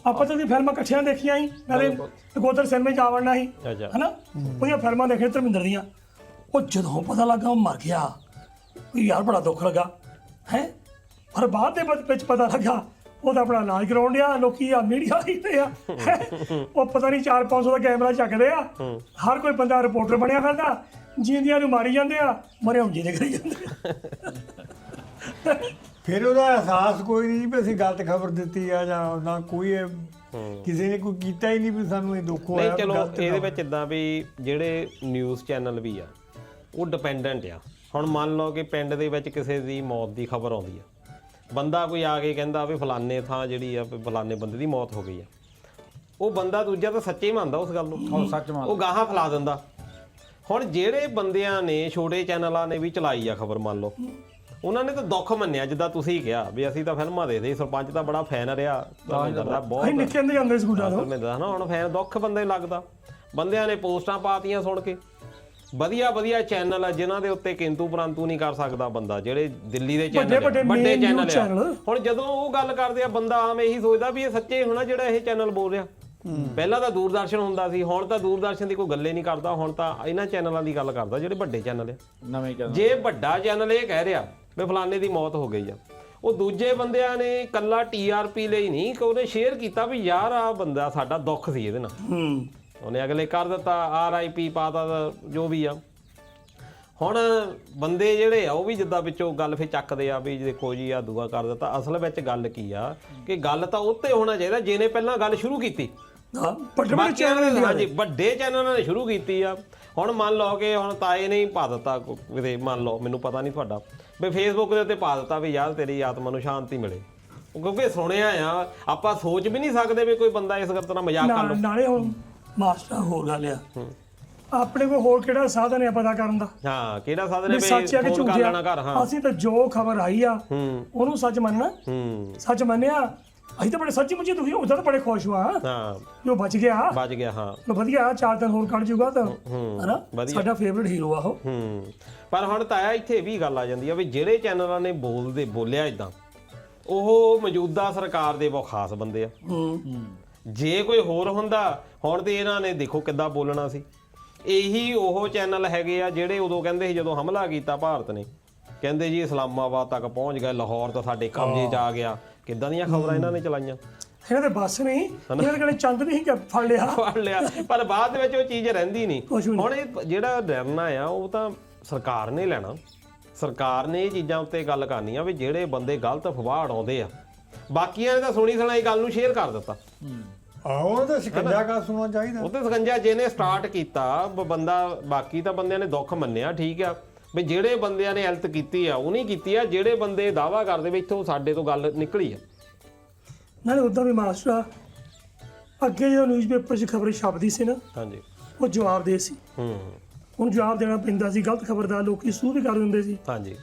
ਆਪਾਂ ਤਾਂ ਫਿਲਮਾਂ ਇਕੱਠੀਆਂ ਦੇਖੀਆਂ ਸੀ, ਨਾਲੇ ਨਕੋਦਰ ਸਿਨੇਮੇ 'ਚ ਆ ਵੜਨਾ ਸੀ, ਹਨਾ, ਉਹਦੀਆਂ ਫਿਲਮਾਂ ਦੇਖੀਆਂ ਧਰਮਿੰਦਰ ਦੀਆਂ। ਉਹ ਜਦੋਂ ਪਤਾ ਲੱਗਾ ਉਹ ਮਰ ਗਿਆ, ਯਾਰ ਬੜਾ ਦੁੱਖ ਲੱਗਾ ਹੈ। ਪਰ ਬਾਅਦ ਦੇ ਵਿੱਚ ਪਤਾ ਲੱਗਾ ਉਹ ਤਾਂ ਆਪਣਾ ਇਲਾਜ ਕਰਾਉਣ ਡਿਆ, ਲੋਕੀ ਆ ਮੀਡੀਆ ਲਿਖਦੇ ਆ, ਉਹ ਪਤਾ ਨਹੀਂ 400-500 ਦਾ ਕੈਮਰਾ ਚੱਕਦੇ ਆ, ਹਰ ਕੋਈ ਬੰਦਾ ਰਿਪੋਰਟਰ ਬਣਿਆ ਫਿਰਦਾ, ਜਿੰਦਿਆਂ ਨੂੰ ਮਾਰੀ ਜਾਂਦੇ ਆ, ਮਰੇ ਹੁਣ ਜਿਹਦੇ ਕਰੀ ਜਾਂਦੇ ਆ। ਫਿਰ ਉਹਦਾ ਅਹਿਸਾਸ ਕੋਈ ਨਹੀਂ ਵੀ ਅਸੀਂ ਗਲਤ ਖਬਰ ਦਿੱਤੀ ਆ, ਜਾਂ ਨਾ ਕੋਈ ਕਿਸੇ ਨੇ ਕੋਈ ਕੀਤਾ ਹੀ ਨਹੀਂ ਵੀ ਸਾਨੂੰ ਇਹ ਦੁੱਖ ਹੋਇਆ। ਨਹੀਂ ਚਲੋ ਇਹਦੇ ਵਿੱਚ ਇਦਾਂ ਵੀ ਜਿਹੜੇ ਨਿਊਜ਼ ਚੈਨਲ ਵੀ ਆ ਉਹ ਡਿਪੈਂਡੈਂਟ ਆ। ਹੁਣ ਮੰਨ ਲਓ ਕਿ ਪਿੰਡ ਦੇ ਵਿੱਚ ਕਿਸੇ ਦੀ ਮੌਤ ਦੀ ਖਬਰ ਆਉਂਦੀ ਆ, ਬੰਦਾ ਕੋਈ ਆ ਕੇ ਕਹਿੰਦਾ ਵੀ ਫਲਾਣੇ ਥਾਂ ਜਿਹੜੀ ਆ ਫਲਾਣੇ ਬੰਦੇ ਦੀ ਮੌਤ ਹੋ ਗਈ ਆ, ਉਹ ਬੰਦਾ ਦੂਜਾ ਤਾਂ ਸੱਚੇ ਹੀ ਮੰਨਦਾ ਉਸ ਗੱਲ ਨੂੰ, ਸੱਚ ਮੰਨਦਾ, ਉਹ ਗਾਹਾਂ ਫੈਲਾ ਦਿੰਦਾ ਹੁਣ ਜਿਹੜੇ ਬੰਦਿਆਂ ਨੇ ਛੋਟੇ ਚੈਨਲਾਂ ਨੇ ਵੀ ਚਲਾਈ ਆ ਖਬਰ ਮੰਨ ਲਓ, ਉਹਨਾਂ ਨੇ ਤਾਂ ਦੁੱਖ ਮੰਨਿਆ, ਜਿੱਦਾਂ ਤੁਸੀਂ ਕਿਹਾ ਵੀ ਅਸੀਂ ਤਾਂ ਫਿਲਮਾਂ ਦੇਖਦੇ, ਸਰਪੰਚ ਦਾ ਬੜਾ ਫੈਨ ਰਿਹਾ ਧਰਮਿੰਦਰ ਦਾ, ਬਹੁਤ ਅਸੀਂ ਨਿੱਕੇ ਹੁੰਦੇ ਜਾਂਦੇ ਸਕੂਲਾਂ ਤੋਂ। ਧਰਮਿੰਦਰ ਦਾ ਨਾ ਹੁਣ ਫੈਨ ਦੁੱਖ ਬੰਦੇ ਲੱਗਦਾ। ਬੰਦਿਆਂ ਨੇ ਪੋਸਟਾਂ ਪਾਤੀਆਂ ਸੁਣ ਕੇ। ਵਧੀਆ ਚੈਨਲ ਆ ਜਿਨ੍ਹਾਂ ਦੇ ਉੱਤੇ ਕਿੰਤੂ ਪਰੰਤੂ ਨਹੀਂ ਕਰ ਸਕਦਾ ਬੰਦਾ, ਜਿਹੜੇ ਦਿੱਲੀ ਦੇ ਚੈਨਲ ਵੱਡੇ ਚੈਨਲ ਆ। ਹੁਣ ਜਦੋਂ ਉਹ ਗੱਲ ਕਰਦੇ ਆ ਬੰਦਾ ਆਮ ਇਹੀ ਸੋਚਦਾ ਵੀ ਇਹ ਸੱਚੇ ਹੋਣਾ ਜਿਹੜਾ ਇਹ ਚੈਨਲ ਬੋਲ ਰਿਹਾ। ਪਹਿਲਾਂ ਤਾਂ ਦੂਰਦਰਸ਼ਨ ਹੁੰਦਾ ਸੀ, ਹੁਣ ਤਾਂ ਦੂਰਦਰਸ਼ਨ ਦੀ ਕੋਈ ਗੱਲੇ ਨਹੀਂ ਕਰਦਾ, ਹੁਣ ਤਾਂ ਇਹਨਾਂ ਚੈਨਲਾਂ ਦੀ ਗੱਲ ਕਰਦਾ ਜਿਹੜੇ ਵੱਡੇ ਚੈਨਲ ਆ। ਨਵੇਂ ਚੈਨਲ ਜੇ ਵੱਡਾ ਚੈਨਲ ਇਹ ਕਹਿ ਰਿਹਾ ਵੀ ਫਲਾਣੇ ਦੀ ਮੌਤ ਹੋ ਗਈ ਆ, ਉਹ ਦੂਜੇ ਬੰਦਿਆਂ ਨੇ ਕੱਲਾ TRP ਲਈ ਨਹੀਂ ਕਿ ਉਹਨੇ ਸ਼ੇਅਰ ਕੀਤਾ ਵੀ ਯਾਰ ਆ ਬੰਦਾ ਸਾਡਾ ਦੁੱਖ ਸੀ ਇਹਦੇ ਨਾਲ, ਉਹਨੇ ਅਗਲੇ ਕਰ ਦਿੱਤਾ RIP ਪਾਤਾ ਜੋ ਵੀ ਆ। ਹੁਣ ਬੰਦੇ ਜਿਹੜੇ ਆ ਉਹ ਵੀ ਜਿੱਦਾਂ ਵਿੱਚੋਂ ਗੱਲ ਫੇ ਚੱਕਦੇ ਆ ਵੀ ਦੇਖੋ ਜੀ ਆ ਦੂਆ ਕਰ ਦਿੱਤਾ। ਅਸਲ ਵਿੱਚ ਗੱਲ ਕੀ ਆ ਕਿ ਗੱਲ ਤਾਂ ਉੱਤੇ ਹੋਣਾ ਚਾਹੀਦਾ ਜਿਹਨੇ ਪਹਿਲਾਂ ਗੱਲ ਸ਼ੁਰੂ ਕੀਤੀ। ਹਾਂਜੀ ਵੱਡੇ ਚੈਨਲਾਂ ਨੇ ਸ਼ੁਰੂ ਕੀਤੀ ਆ। ਹੁਣ ਮੰਨ ਲਓ ਕਿ ਹੁਣ ਤਾਏ ਨੇ ਹੀ ਪਾ ਦਿੱਤਾ ਕਿਤੇ, ਮੰਨ ਲਓ ਮੈਨੂੰ ਪਤਾ ਨਹੀਂ ਤੁਹਾਡਾ, ਵੀ Facebook ਦੇ ਉੱਤੇ ਪਾ ਦਿੱਤਾ ਵੀ ਯਾਰ ਤੇਰੀ ਆਤਮਾ ਨੂੰ ਸ਼ਾਂਤੀ ਮਿਲੇ, ਕਿਉਂਕਿ ਸੁਣਿਆ ਆ ਆਪਾਂ ਸੋਚ ਵੀ ਨਹੀਂ ਸਕਦੇ ਵੀ ਕੋਈ ਬੰਦਾ ਇਸ ਤਰ੍ਹਾਂ ਮਜ਼ਾਕ ਕਰ ਲਓ। ਨਾਲੇ ਹੁਣ ਮਾਸਟਰ ਹੋਰ ਗੱਲ ਆ, ਆਪਣੇ ਕੋਲ ਹੋਰ ਕਿਹੜਾ ਸਾਧਨ ਹੈ ਪਤਾ ਕਰਨ ਦਾ? ਹਾਂ ਕਿਹੜਾ ਸਾਧਨ ਹੈ ਸੱਚ ਹੈ ਕਿ ਝੂਠ ਆ? ਅਸੀਂ ਤਾਂ ਜੋ ਖਬਰ ਆਈ ਆ ਉਹਨੂੰ ਸੱਚ ਮੰਨਣਾ। ਸੱਚ ਮੰਨਿਆ ਅਸੀਂ ਤਾਂ ਬੜੇ ਸੱਚੀ ਮੁੱਚੀ ਤੁਸੀਂ ਉਦੋਂ ਤਾਂ ਬੜੇ ਖੁਸ਼ ਹੋਆ। ਹਾਂ ਜੋ ਬਚ ਗਿਆ ਹਾਂ ਵਧੀਆ, 4 ਦਿਨ ਹੋਰ ਕੱਢ ਜੂਗਾ ਤਾਂ ਹਨਾ, ਸਾਡਾ ਫੇਵਰਿਟ ਹੀਰੋ ਆ ਉਹ। ਪਰ ਹੁਣ ਤਾਂ ਇੱਥੇ ਵੀ ਗੱਲ ਆ ਜਾਂਦੀ ਆ ਵੀ ਜਿਹੜੇ ਚੈਨਲਾਂ ਨੇ ਬੋਲਿਆ ਇਦਾਂ, ਉਹ ਮੌਜੂਦਾ ਸਰਕਾਰ ਦੇ ਬਹੁਤ ਖਾਸ ਬੰਦੇ ਆ। ਜੇ ਕੋਈ ਹੋਰ ਹੁੰਦਾ ਹੁਣ ਤੇ ਇਹਨਾਂ ਨੇ ਦੇਖੋ ਕਿੱਦਾਂ ਬੋਲਣਾ ਸੀ। ਇਹੀ ਉਹ ਚੈਨਲ ਹੈਗੇ ਆ ਜਿਹੜੇ ਉਦੋਂ ਕਹਿੰਦੇ ਸੀ ਜਦੋਂ ਹਮਲਾ ਕੀਤਾ ਭਾਰਤ ਨੇ, ਕਹਿੰਦੇ ਜੀ ਇਸਲਾਮਾਬਾਦ ਤੱਕ ਪਹੁੰਚ ਗਏ, ਲਾਹੌਰ ਤਾਂ ਸਾਡੇ ਕਬਜ਼ੇ 'ਚ ਆ ਗਿਆ, ਕਿੱਦਾਂ ਦੀਆਂ ਖਬਰਾਂ ਇਹਨਾਂ ਨੇ ਚਲਾਈਆਂ। ਇਹਨਾਂ ਦੇ ਬਸ ਨਹੀਂ, ਇਹਨਾਂ ਦੇ ਕੋਲ ਚੰਦ ਨਹੀਂ ਫੜ ਲਿਆ ਪਰ ਬਾਅਦ ਦੇ ਵਿੱਚ ਉਹ ਚੀਜ਼ ਰਹਿੰਦੀ ਨਹੀਂ। ਹੁਣ ਇਹ ਜਿਹੜਾ ਡਰਨਾ ਆ ਉਹ ਤਾਂ ਸਰਕਾਰ ਨੇ ਲੈਣਾ। ਸਰਕਾਰ ਨੇ ਇਹ ਚੀਜ਼ਾਂ ਉੱਤੇ ਗੱਲ ਕਰਨੀ ਆ ਵੀ ਜਿਹੜੇ ਬੰਦੇ ਗਲਤ ਅਫਵਾਹ ਉਡਾਉਂਦੇ ਆ, ਬਾਕੀਆਂ ਨੇ ਤਾਂ ਸੁਣੀ ਸੁਣਾਈ ਗੱਲ ਨੂੰ ਸ਼ੇਅਰ ਕਰ ਦਿੱਤਾ। ਆਹੋ ਤਾਂ ਸ਼ਿਕੰਜਾ ਕਾ ਸੁਣਨਾ ਚਾਹੀਦਾ। ਉਹ ਤੇ ਸਕੰਜਾ ਜਿਹਨੇ ਸਟਾਰਟ ਕੀਤਾ ਬੰਦਾ, ਬਾਕੀ ਤਾਂ ਬੰਦਿਆਂ ਨੇ ਦੁੱਖ ਮੰਨਿਆ, ਠੀਕ ਆ ਵੀ ਜਿਹੜੇ ਬੰਦਿਆਂ ਨੇ ਹੈਲਥ ਕੀਤੀ ਆ ਉਹ ਨਹੀਂ ਕੀਤੀ ਆ, ਜਿਹੜੇ ਬੰਦੇ ਦਾਅਵਾ ਕਰਦੇ ਵੀ ਇੱਥੋਂ ਸਾਡੇ ਤੋਂ ਗੱਲ ਨਿਕਲੀ ਆ। ਨਾਲੇ ਉਦਾਂ ਵੀ ਮਾਸਟਰ ਅੱਗੇ ਜਦੋਂ ਨਿਊਜ਼ਪੇਪਰ 'ਚ ਖਬਰ ਛਪਦੀ ਸੀ ਨਾ, ਹਾਂਜੀ ਉਹ ਜਵਾਬ ਦੇ ਸੀ, ਹੁਣ ਜਵਾਬ ਦੇਣਾ ਪੈਂਦਾ ਸੀ। ਗਲਤ ਖਬਰ ਦਾ ਲੋਕੀ ਸੂਹ ਵੀ ਕਰ ਦਿੰਦੇ ਸੀ। ਹਾਂਜੀ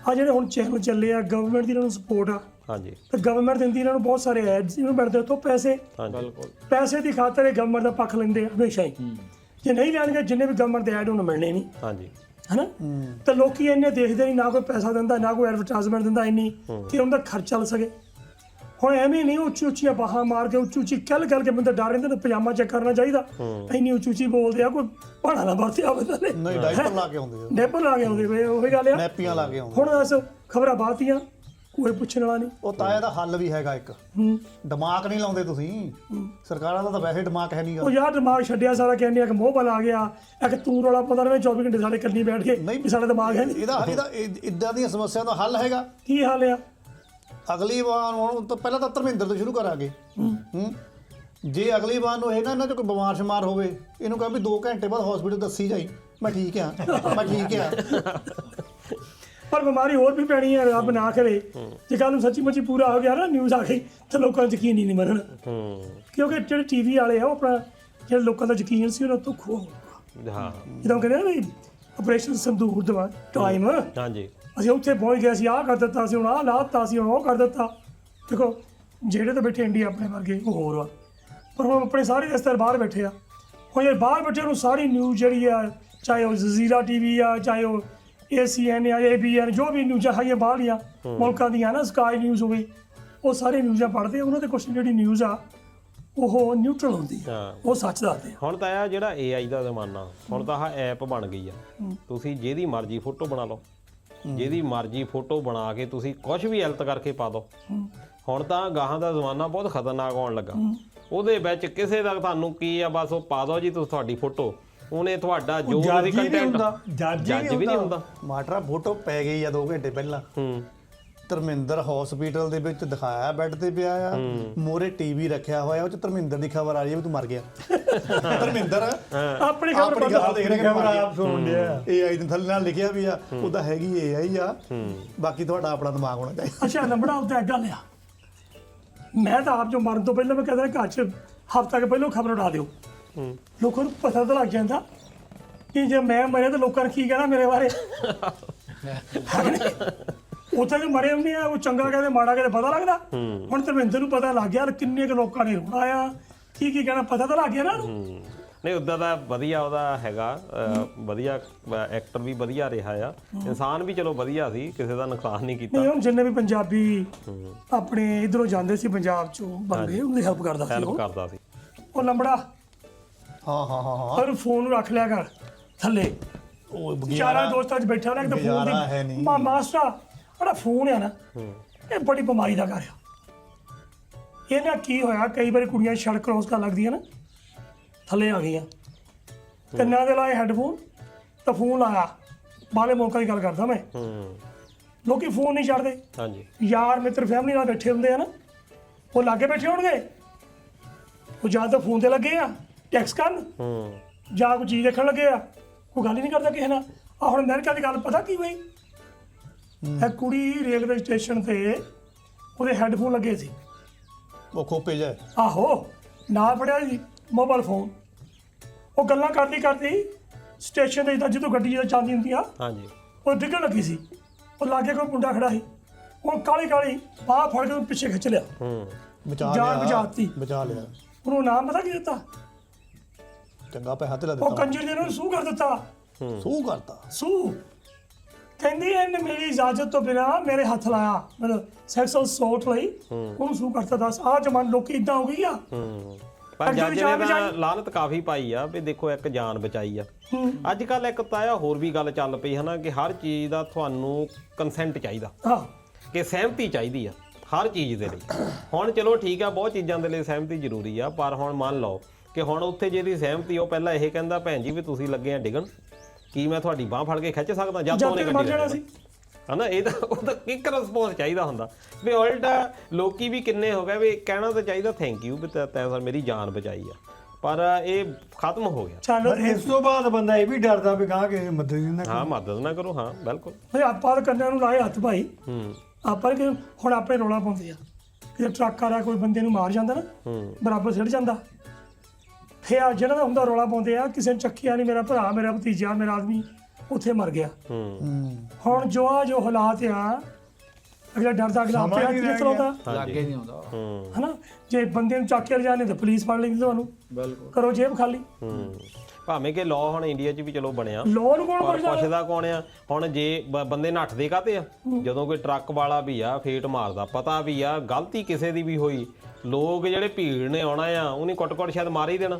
ਆ ਜਿਹੜੇ ਹੁਣ ਚੈਨਲ ਚੱਲੇ ਆ, ਗਵਰਨਮੈਂਟ ਦੀ ਇਹਨਾਂ ਨੂੰ ਸਪੋਰਟ ਆ। ਹਾਂਜੀ ਤੇ ਗਵਰਨਮੈਂਟ ਦਿੰਦੀ ਇਹਨਾਂ ਨੂੰ ਬਹੁਤ ਸਾਰੇ ਐਡਸ, ਇਹਨੂੰ ਮਿਲਦੇ ਉੱਥੋਂ ਪੈਸੇ। ਬਿਲਕੁਲ ਪੈਸੇ ਦੀ ਖਾਤਰ ਇਹ ਗਵਰਨਮੈਂਟ ਦਾ ਪੱਖ ਲੈਂਦੇ ਆ ਹਮੇਸ਼ਾ ਹੀ। ਜੇ ਨਹੀਂ ਲੈਣਗੇ ਜਿੰਨੇ ਵੀ ਗਵਰਨਮੈਂਟ ਦੇ ਐਡ ਉਹਨੂੰ ਮਿਲਣੇ ਨਹੀਂ। ਹਾਂਜੀ ਹਨਾ, ਤਾਂ ਲੋਕੀ ਇੰਨੇ ਦੇਖਦੇ ਨਹੀਂ, ਨਾ ਕੋਈ ਪੈਸਾ ਦਿੰਦਾ ਨਾ ਕੋਈ ਐਡਵਰਟਾਈਜ਼ਮੈਂਟ ਦਿੰਦਾ ਇੰਨੀ ਕਿ ਉਹਦਾ ਖਰਚ ਚੱਲ ਸਕੇ। ਹੁਣ ਐਵੇਂ ਨਹੀਂ ਉੱਚੀ ਬਾਹਾਂ ਮਾਰ ਕੇ ਉੱਚੀ ਕੱਲ ਕੇ ਬੰਦਾ ਡਰ ਰਹਿੰਦਾ, ਤਾਂ ਪਜਾਮਾ ਚੈੱਕ ਕਰਨਾ ਚਾਹੀਦਾ। ਇੰਨੀ ਉੱਚੀ ਬੋਲਦੇ ਆ, ਕੋਈ ਭਾਣਾ ਨਾ ਵਰਤਿਆ ਬੰਦਾ ਨੇ। ਨਹੀਂ ਡਾਈਪਰ ਲਾ ਕੇ ਆਉਂਦੇ, ਡਾਈਪਰ ਲਾ ਕੇ ਆਉਂਦੇ ਵੇ, ਉਹੀ ਗੱਲ ਆ, ਨੈਪੀਆਂ ਲਾ ਕੇ ਆਉਂਦੇ। ਹੁਣ ਦੱਸ ਖਬਰਾਂ ਬਾਤੀਆਂ ਕੋਈ ਪੁੱਛਣ ਵਾਲਾ ਨਹੀਂ। ਉਹ ਤਾਂ ਇਹਦਾ ਹੱਲ ਵੀ ਹੈਗਾ ਇੱਕ, ਦਿਮਾਗ ਨਹੀਂ ਲਾਉਂਦੇ ਤੁਸੀਂ। ਸਰਕਾਰਾਂ ਦਾ ਤਾਂ ਵੈਸੇ ਦਿਮਾਗ ਹੈ ਨਹੀਂ। ਉਹ ਯਾਰ ਦਿਮਾਗ ਛੱਡਿਆ ਸਾਰਾ, ਕਹਿੰਦੇ ਆ ਕਿ ਮੋਬਾਈਲ ਆ ਗਿਆ, ਇੱਕ ਤੂੰ ਰੌਲਾ ਪਾਉਂਦਾ ਰਹੇ 24 ਘੰਟੇ ਸਾਡੇ ਕੰਨੀ ਬੈਠ ਕੇ, ਨਹੀਂ ਸਾਡਾ ਦਿਮਾਗ ਹੈ ਨਹੀਂ। ਇਹਦਾ ਇਦਾਂ ਦੀਆਂ ਸਮੱਸਿਆ ਦਾ ਹੱਲ ਹੈਗਾ। ਕੀ ਹਾਲ ਆ? ਅਗਲੀ ਵਾਰ ਹੁਣ ਤਾਂ ਪਹਿਲਾਂ ਤਾਂ ਧਰਮਿੰਦਰ ਤੋਂ ਸ਼ੁਰੂ ਕਰਾਂਗੇ। ਜੇ ਅਗਲੀ ਵਾਰ ਨੂੰ ਇਹਨਾਂ ਚ ਕੋਈ ਬਿਮਾਰ ਸ਼ਮਾਰ ਹੋਵੇ, ਇਹਨੂੰ ਕਹਾਂ ਵੀ 2 ਘੰਟੇ ਬਾਅਦ ਹਸਪੀਟਲ ਦੱਸੀ ਜਾਈ ਮੈਂ ਠੀਕ ਆ, ਮੈਂ ਠੀਕ ਆ। ਪਰ ਬਿਮਾਰੀ ਹੋਰ ਵੀ ਪੈਣੀ ਹੈ, ਰੱਬ ਨਾ ਕਰੇ। ਜੇ ਕੱਲ ਨੂੰ ਸੱਚੀ ਮੁੱਚੀ ਪੂਰਾ ਹੋ ਗਿਆ ਨਾ, ਨਿਊਜ਼ ਆ ਗਈ, ਤਾਂ ਲੋਕਾਂ ਨੂੰ ਯਕੀਨ ਹੀ ਨਹੀਂ ਮਰਨ। ਕਿਉਂਕਿ ਜਿਹੜੇ TV ਵਾਲੇ ਆ ਉਹ ਆਪਣਾ ਜਿਹੜੇ ਲੋਕਾਂ ਦਾ ਯਕੀਨ ਸੀ ਉਹਨਾਂ ਤੋਂ ਖੋਹ ਹੋਊਗਾ। ਜਦੋਂ ਕਹਿੰਦੇ ਨਾ ਵੀ ਆਪਰੇਸ਼ਨ ਸੰਦੂਰ ਦਾ ਟਾਈਮ, ਹਾਂਜੀ ਅਸੀਂ ਉੱਥੇ ਪਹੁੰਚ ਗਏ, ਅਸੀਂ ਆਹ ਕਰ ਦਿੱਤਾ ਸੀ, ਹੁਣ ਆਹ ਲਾ ਦਿੱਤਾ ਸੀ, ਹੁਣ ਉਹ ਕਰ ਦਿੱਤਾ। ਦੇਖੋ ਜਿਹੜੇ ਤਾਂ ਬੈਠੇ ਇੰਡੀਆ ਆਪਣੇ ਵਰਗੇ ਉਹ ਹੋਰ ਆ, ਪਰ ਹੁਣ ਆਪਣੇ ਸਾਰੇ ਰਿਸ਼ਤੇਦਾਰ ਬਾਹਰ ਬੈਠੇ ਆ। ਹੁਣ ਜੇ ਬਾਹਰ ਬੈਠੇ ਨੂੰ ਸਾਰੀ ਨਿਊਜ਼ ਜਿਹੜੀ ਆ, ਚਾਹੇ ਉਹ ਜਜ਼ੀਰਾ TV ਆ, ਚਾਹੇ ਉਹ ACN ਆ, ABN, ਜੋ ਵੀ ਨਿਊਜ਼ਾਂ ਹੈਗੀਆਂ ਬਾਹਰਲੀਆਂ ਮੁਲਕਾਂ ਦੀਆਂ ਨਾ, ਸਕਾਈ ਨਿਊਜ਼ ਹੋ ਗਈ, ਉਹ ਸਾਰੇ ਨਿਊਜ਼ਾਂ ਪੜ੍ਹਦੇ। ਉਹਨਾਂ ਦੇ ਕੁਛ ਜਿਹੜੀ ਨਿਊਜ਼ ਆ ਉਹ ਨਿਊਟਰਲ ਹੁੰਦੀ ਆ, ਉਹ ਸੱਚ ਦੱਸਦੇ ਆ। ਹੁਣ ਤਾਂ ਆ ਜਿਹੜਾ AI ਦਾ ਜ਼ਮਾਨਾ, ਹੁਣ ਤਾਂ ਆਹ ਐਪ ਬਣ ਗਈ ਆ, ਤੁਸੀਂ ਜਿਹਦੀ ਮਰਜ਼ੀ ਫੋਟੋ ਬਣਾ ਲਓ, ਜਿਹਦੀ ਮਰਜ਼ੀ ਫੋਟੋ ਬਣਾ ਕੇ ਤੁਸੀਂ ਕੁਝ ਵੀ ਐਲਤ ਕਰਕੇ ਪਾ ਦਿਓ। ਹੁਣ ਤਾਂ ਗਾਹਾਂ ਦਾ ਜ਼ਮਾਨਾ ਬਹੁਤ ਖਤਰਨਾਕ ਆਉਣ ਲੱਗਾ। ਉਹਦੇ ਵਿੱਚ ਕਿਸੇ ਦਾ ਤੁਹਾਨੂੰ ਕੀ ਆ, ਬਸ ਉਹ ਪਾ ਦਿਓ ਜੀ ਤੁਸੀਂ, ਤੁਹਾਡੀ ਫੋਟੋ, ਉਹਨੇ ਤੁਹਾਡਾ ਜੋ ਵੀ ਕੰਟੈਂਟ, ਜੱਜ ਵੀ ਨਹੀਂ ਹੁੰਦਾ। ਮਾਟਰਾ ਫੋਟੋ ਪੈ ਗਈ ਆ 2 ਘੰਟੇ ਪਹਿਲਾਂ, ਧਰਮਿੰਦਰ ਹਸਪੀਟਲ ਦੇ ਵਿੱਚ ਦਿਖਾਇਆ, ਬੈੱਡ ਤੇ ਪਿਆ ਆ, ਮੋਰੇ TV ਰੱਖਿਆ ਹੋਇਆ, ਉਹ ਚ ਧਰਮਿੰਦਰ ਦੀ ਖਬਰ ਆ ਰਹੀ ਹੈ ਵੀ ਤੂੰ ਮਰ ਗਿਆ। ਧਰਮਿੰਦਰ ਆਪਣੀ ਖਬਰ ਦੇਖ ਰਿਹਾ, ਆਪ ਸੁਣ ਲਿਆ, AI ਦੇ ਥੱਲੇ ਨਾਲ ਲਿਖਿਆ ਵੀ ਆ, ਉਹਦਾ ਹੈਗੀ AI ਆ, ਬਾਕੀ ਤੁਹਾਡਾ ਆਪਣਾ ਦਿਮਾਗ ਹੋਣਾ ਚਾਹੀਦਾ। ਅੱਛਾ ਨੰਬੜਾ ਉੱਤੇ ਗੱਲ ਆ, ਮੈਂ ਤਾਂ ਆਪ ਜੋ ਮਰਨ ਤੋਂ ਪਹਿਲਾਂ ਮੈਂ ਕਹਿੰਦਾ ਘਰ 'ਚ ਹਫ਼ਤਾ ਕੁ ਪਹਿਲਾਂ ਖਬਰ ਉਡਾ ਦਿਓ, ਲੋਕਾਂ ਨੂੰ ਪਤਾ ਤਾਂ ਲੱਗ ਜਾਂਦਾ ਕਿ ਜੇ ਮੈਂ ਮਰੇ ਤਾਂ ਲੋਕਾਂ ਨੇ ਕੀ ਕਹਿਣਾ ਮੇਰੇ ਬਾਰੇ। ਉੱਥੇ ਤੇ ਮਰੇ ਹੁੰਦੇ ਆ, ਉਹ ਚੰਗਾ ਕਹਿੰਦੇ ਮਾੜਾ ਕਹਿੰਦੇ ਪਤਾ ਲੱਗਦਾ। ਹੁਣ ਧਰਮਿੰਦਰ ਨੂੰ ਪਤਾ ਲੱਗ ਗਿਆ ਕਿੰਨੇ ਕੁ ਲੋਕਾਂ ਨੇ ਰੋਣਾ ਆ, ਕੀ ਕਹਿਣਾ ਪਤਾ ਤਾਂ ਲੱਗ ਗਿਆ ਨਾ ਉਹਨੂੰ। ਨਹੀਂ ਉੱਦਾਂ ਦਾ ਵਧੀਆ ਉਹਦਾ ਹੈਗਾ, ਵਧੀਆ ਐਕਟਰ ਵੀ ਵਧੀਆ ਰਿਹਾ ਆ, ਇਨਸਾਨ ਵੀ ਚਲੋ ਵਧੀਆ ਸੀ, ਕਿਸੇ ਦਾ ਨੁਕਸਾਨ ਨਹੀਂ ਕੀਤਾ। ਨਹੀਂ ਹੁਣ ਜਿੰਨੇ ਵੀ ਪੰਜਾਬੀ ਆਪਣੇ ਇਧਰੋਂ ਜਾਂਦੇ ਸੀ ਪੰਜਾਬ ਚੋਂ ਬੰਦੇ, ਉਹਦੀ ਹੈਲਪ ਕਰਦਾ ਸੀ ਹੈਲਪ ਕਰਦਾ ਸੀ। ਉਹ ਲੰਬੜਾ ਹਾਂ ਪਰ ਫੋਨ ਨੂੰ ਰੱਖ ਲਿਆ ਕਰ ਥੱਲੇ, ਉਹ ਚਾਰਾਂ ਦੋਸਤਾਂ 'ਚ ਬੈਠਾ ਨਾ, ਕਿਤੇ ਫੋਨ ਗੁਜ਼ਾਰਾ ਹੈ ਦੀ ਨਹੀਂ। ਮਾਸਟਰ ਬੜਾ ਫੋਨ ਆ ਨਾ, ਇਹ ਬੜੀ ਬਿਮਾਰੀ ਦਾ ਘਰ ਆ। ਇਹ ਨਾ ਕੀ ਹੋਇਆ, ਕਈ ਵਾਰੀ ਕੁੜੀਆਂ ਸੜਕ ਕ੍ਰੋਸ ਕਰ ਲੱਗਦੀਆਂ ਨਾ, ਥੱਲੇ ਆ ਗਈਆਂ, ਕੰਨਾਂ ਦੇ ਲਾਏ ਹੈੱਡਫੋਨ ਤਾਂ ਫੋਨ ਲਾਇਆ, ਬਾਹਲੇ ਮੁਲਕਾਂ ਦੀ ਗੱਲ ਕਰਦਾ ਮੈਂ। ਲੋਕੀ ਫੋਨ ਨਹੀਂ ਛੱਡਦੇ, ਹਾਂਜੀ ਯਾਰ ਮਿੱਤਰ ਫੈਮਿਲੀ ਨਾਲ ਬੈਠੇ ਹੁੰਦੇ ਆ ਨਾ, ਉਹ ਲਾਗੇ ਬੈਠੇ ਹੋਣਗੇ, ਉਹ ਜਾਂ ਤਾਂ ਫੋਨ ਤੇ ਲੱਗੇ ਆ ਟੈਕਸ ਕਰਨ, ਜਾਂ ਕੋਈ ਚੀਜ਼ ਦੇਖਣ ਲੱਗੇ ਆ, ਕੋਈ ਗੱਲ ਹੀ ਨਹੀਂ ਕਰਦਾ ਕਿਸੇ ਨਾਲ। ਆ ਹੁਣ ਅਮਰੀਕਾ ਦੀ ਗੱਲ ਪਤਾ ਕੀ ਹੋਈ, ਇਹ ਕੁੜੀ ਰੇਲਵੇ ਸਟੇਸ਼ਨ ਤੇ ਉਹਦੇ ਹੈੱਡਫੋਨ ਲੱਗੇ ਸੀ, ਉਹ ਖੋਪੇ ਜਾ ਆਹੋ ਨਾਲ ਫੜਿਆ ਸੀ ਮੋਬਾਈਲ ਫੋਨ, ਉਹ ਗੱਲਾਂ ਕਰਦੀ ਕਰਦੀ ਸਟੇਸ਼ਨ ਤੇ ਜਿੱਦਾਂ ਜਦੋਂ ਗੱਡੀ ਜਦੋਂ ਚੱਲਦੀ ਹੁੰਦੀ ਆ, ਹਾਂਜੀ ਉਹ ਡਿੱਗਣ ਲੱਗੀ ਸੀ। ਉਹ ਲਾਗੇ ਕੋਈ ਮੁੰਡਾ ਖੜਾ ਸੀ, ਉਹ ਕਾਲੀ ਕਾਲੀ ਬਾਹ ਫੜ ਕੇ ਉਹਨੂੰ ਪਿੱਛੇ ਖਿੱਚ ਲਿਆ, ਬਚਾ ਜਾਨ ਲਿਆ, ਬਚਾਤੀ। ਬਚਾ ਲਿਆ। ਉਹਨੂੰ ਨਾਮ ਪਤਾ ਕੀ ਦਿੱਤਾ, ਚੰਗਾ ਪੈਸਾ ਤੇ ਲਾ ਉਹ ਦਿੱਤਾ, ਕੰਜਰ ਨੇ ਉਹਨੂੰ ਸੂਹ ਕਰ ਦਿੱਤਾ। ਸੂ ਕਰਤਾ। ਸੂਹ ਕਹਿੰਦੀ ਇਹਨੇ ਮੇਰੀ ਇਜਾਜ਼ਤ ਤੋਂ ਬਿਨਾਂ ਮੇਰੇ ਹੱਥ ਲਾਇਆ, ਮਤਲਬ ਸੈਕਸੁਅਲ ਅਸੌਲਟ ਲਈ ਉਹਨੂੰ ਸੂਹ ਕਰਤਾ। ਦੱਸ ਆਹ ਜਮਾਨ ਲੋਕੀ ਇਦਾਂ ਹੋ ਗਈ ਆ। ਪਰ ਅੱਗੇ ਜੱਜ ਨੇ ਜਾਨ ਤਾਂ ਬਚਾਈ। ਲਾਹਨਤ ਕਾਫੀ ਪਾਈ ਆ ਵੀ ਦੇਖੋ ਇੱਕ ਜਾਨ ਬਚਾਈ ਆ। ਅੱਜ ਕੱਲ ਇੱਕ ਤਾਇਆ ਹੋਰ ਵੀ ਗੱਲ ਚੱਲ ਪਈ ਹਨਾ ਕਿ ਹਰ ਚੀਜ਼ ਦਾ ਤੁਹਾਨੂੰ ਕੰਸੈਂਟ ਚਾਹੀਦਾ, ਹਾਂ ਕਿ ਸਹਿਮਤੀ ਚਾਹੀਦੀ ਆ ਹਰ ਚੀਜ਼ ਦੇ ਲਈ। ਹੁਣ ਚਲੋ ਠੀਕ ਆ, ਬਹੁਤ ਚੀਜ਼ਾਂ ਦੇ ਲਈ ਸਹਿਮਤੀ ਜ਼ਰੂਰੀ ਆ, ਪਰ ਹੁਣ ਮੰਨ ਲਓ ਕਿ ਹੁਣ ਉੱਥੇ ਜਿਹਦੀ ਸਹਿਮਤੀ ਉਹ ਪਹਿਲਾਂ ਇਹ ਕਹਿੰਦਾ ਭੈਣ ਜੀ ਵੀ ਤੁਸੀਂ ਲੱਗੇ ਆ ਡਿੱਗਣ, ਕੀ ਮੈਂ ਤੁਹਾਡੀ ਬਾਹ ਫੜ ਕੇ ਖਿੱਚ ਸਕਦਾ ਜਾਂ ਤੋਂ ਉਹਨੇ ਮਰ ਗੱਡੀ ਜਾਣਾ ਸੀ। ਹਨਾ, ਇਹਦਾ ਉਹਦਾ ਇੱਕ ਰਿਸਪੌਂਸ ਚਾਹੀਦਾ ਹੁੰਦਾ ਵੀ ਉਲਟਾ ਲੋਕੀ ਵੀ ਕਿੰਨੇ ਹੋ ਗਏ ਵੀ ਕਹਿਣਾ ਤਾਂ ਚਾਹੀਦਾ ਥੈਂਕ ਯੂ ਵੀ ਤੈਂ ਸਰ ਮੇਰੀ ਜਾਨ ਬਚਾਈ ਆ, ਪਰ ਇਹ ਖਤਮ ਹੋ ਗਿਆ। ਚੱਲ ਪਰ ਇਸ ਤੋਂ ਬਾਅਦ ਬੰਦਾ ਇਹ ਵੀ ਡਰਦਾ ਵੀ ਗਾਂ ਕਿਸੇ ਦੀ ਮਦਦ ਨਹੀਂ ਨਾ ਹਾਂ ਮਦਦ ਨਾ ਕਰੋ, ਹਾਂ ਬਿਲਕੁਲ। ਭਾਈ ਆਪਾਂ ਤਾਂ ਕੰਨਾਂ ਨੂੰ ਲਾਏ ਹੱਥ ਭਾਈ, ਆਪਾਂ ਨੇ ਹੁਣ ਆਪਣੇ ਰੌਲਾ ਪਾਉਂਦੇ ਆ, ਜੇ ਟਰੱਕ ਆ ਰਿਹਾ ਕੋਈ ਬੰਦੇ ਨੂੰ ਮਾਰ ਜਾਂਦਾ ਨਾ, ਬਰਾਬਰ ਸਿੱਟ ਜਾਂਦਾ। ਫਿਰ ਆ ਜਿਹੜਾ ਹੁੰਦਾ ਰੌਲਾ ਪਾਉਂਦੇ ਆ ਕਿਸੇ ਨੇ ਚੱਕਿਆ ਨਹੀਂ, ਮੇਰਾ ਭਰਾ ਮੇਰਾ ਭਤੀਜਾ ਮੇਰਾ ਆਦਮੀ ਉੱਥੇ ਮਰ ਗਿਆ। ਹੁਣ ਜੋ ਹਾਲਾਤ ਆ, ਅਗਲਾ ਡਰਦਾ, ਅਗਲਾ ਆਪੇ ਹੱਥ ਨਹੀਂ ਚਲਾਉਂਦਾ, ਲਾਗੇ ਨਹੀਂ ਆਉਂਦਾ। ਹਨਾ। ਜੇ ਬੰਦੇ ਨੂੰ ਚੱਕ ਕੇ ਲਿਜਾਣੇ ਤਾਂ ਪੁਲਿਸ ਫੜ ਲੈਂਦੀ ਤੁਹਾਨੂੰ, ਬਿਲਕੁਲ ਕਰੋ ਜੇਬ ਖਾਲੀ। ਭਾਵੇਂ ਕਿ ਲਾਅ ਹੁਣ ਇੰਡੀਆ 'ਚ ਵੀ ਚਲੋ ਬਣਿਆ, ਲੋਨ ਕੋਣ ਪਰ ਪੁੱਛਦਾ ਕੌਣ ਆ ਹੁਣ? ਜੇ ਬੰਦੇ ਨੱਠਦੇ ਕਾਹਤੇ ਆ? ਜਦੋਂ ਕੋਈ ਟਰੱਕ ਵਾਲਾ ਵੀ ਆ ਫੇਟ ਮਾਰਦਾ, ਪਤਾ ਵੀ ਆ ਗਲਤੀ ਕਿਸੇ ਦੀ ਵੀ ਹੋਈ, ਲੋਕ ਜਿਹੜੇ ਭੀੜ ਨੇ ਆਉਣਾ ਆ ਉਹਨੇ ਕੁੱਟ-ਕੁੱਟ ਸ਼ਾਇਦ ਮਾਰ ਹੀ ਦੇਣਾ।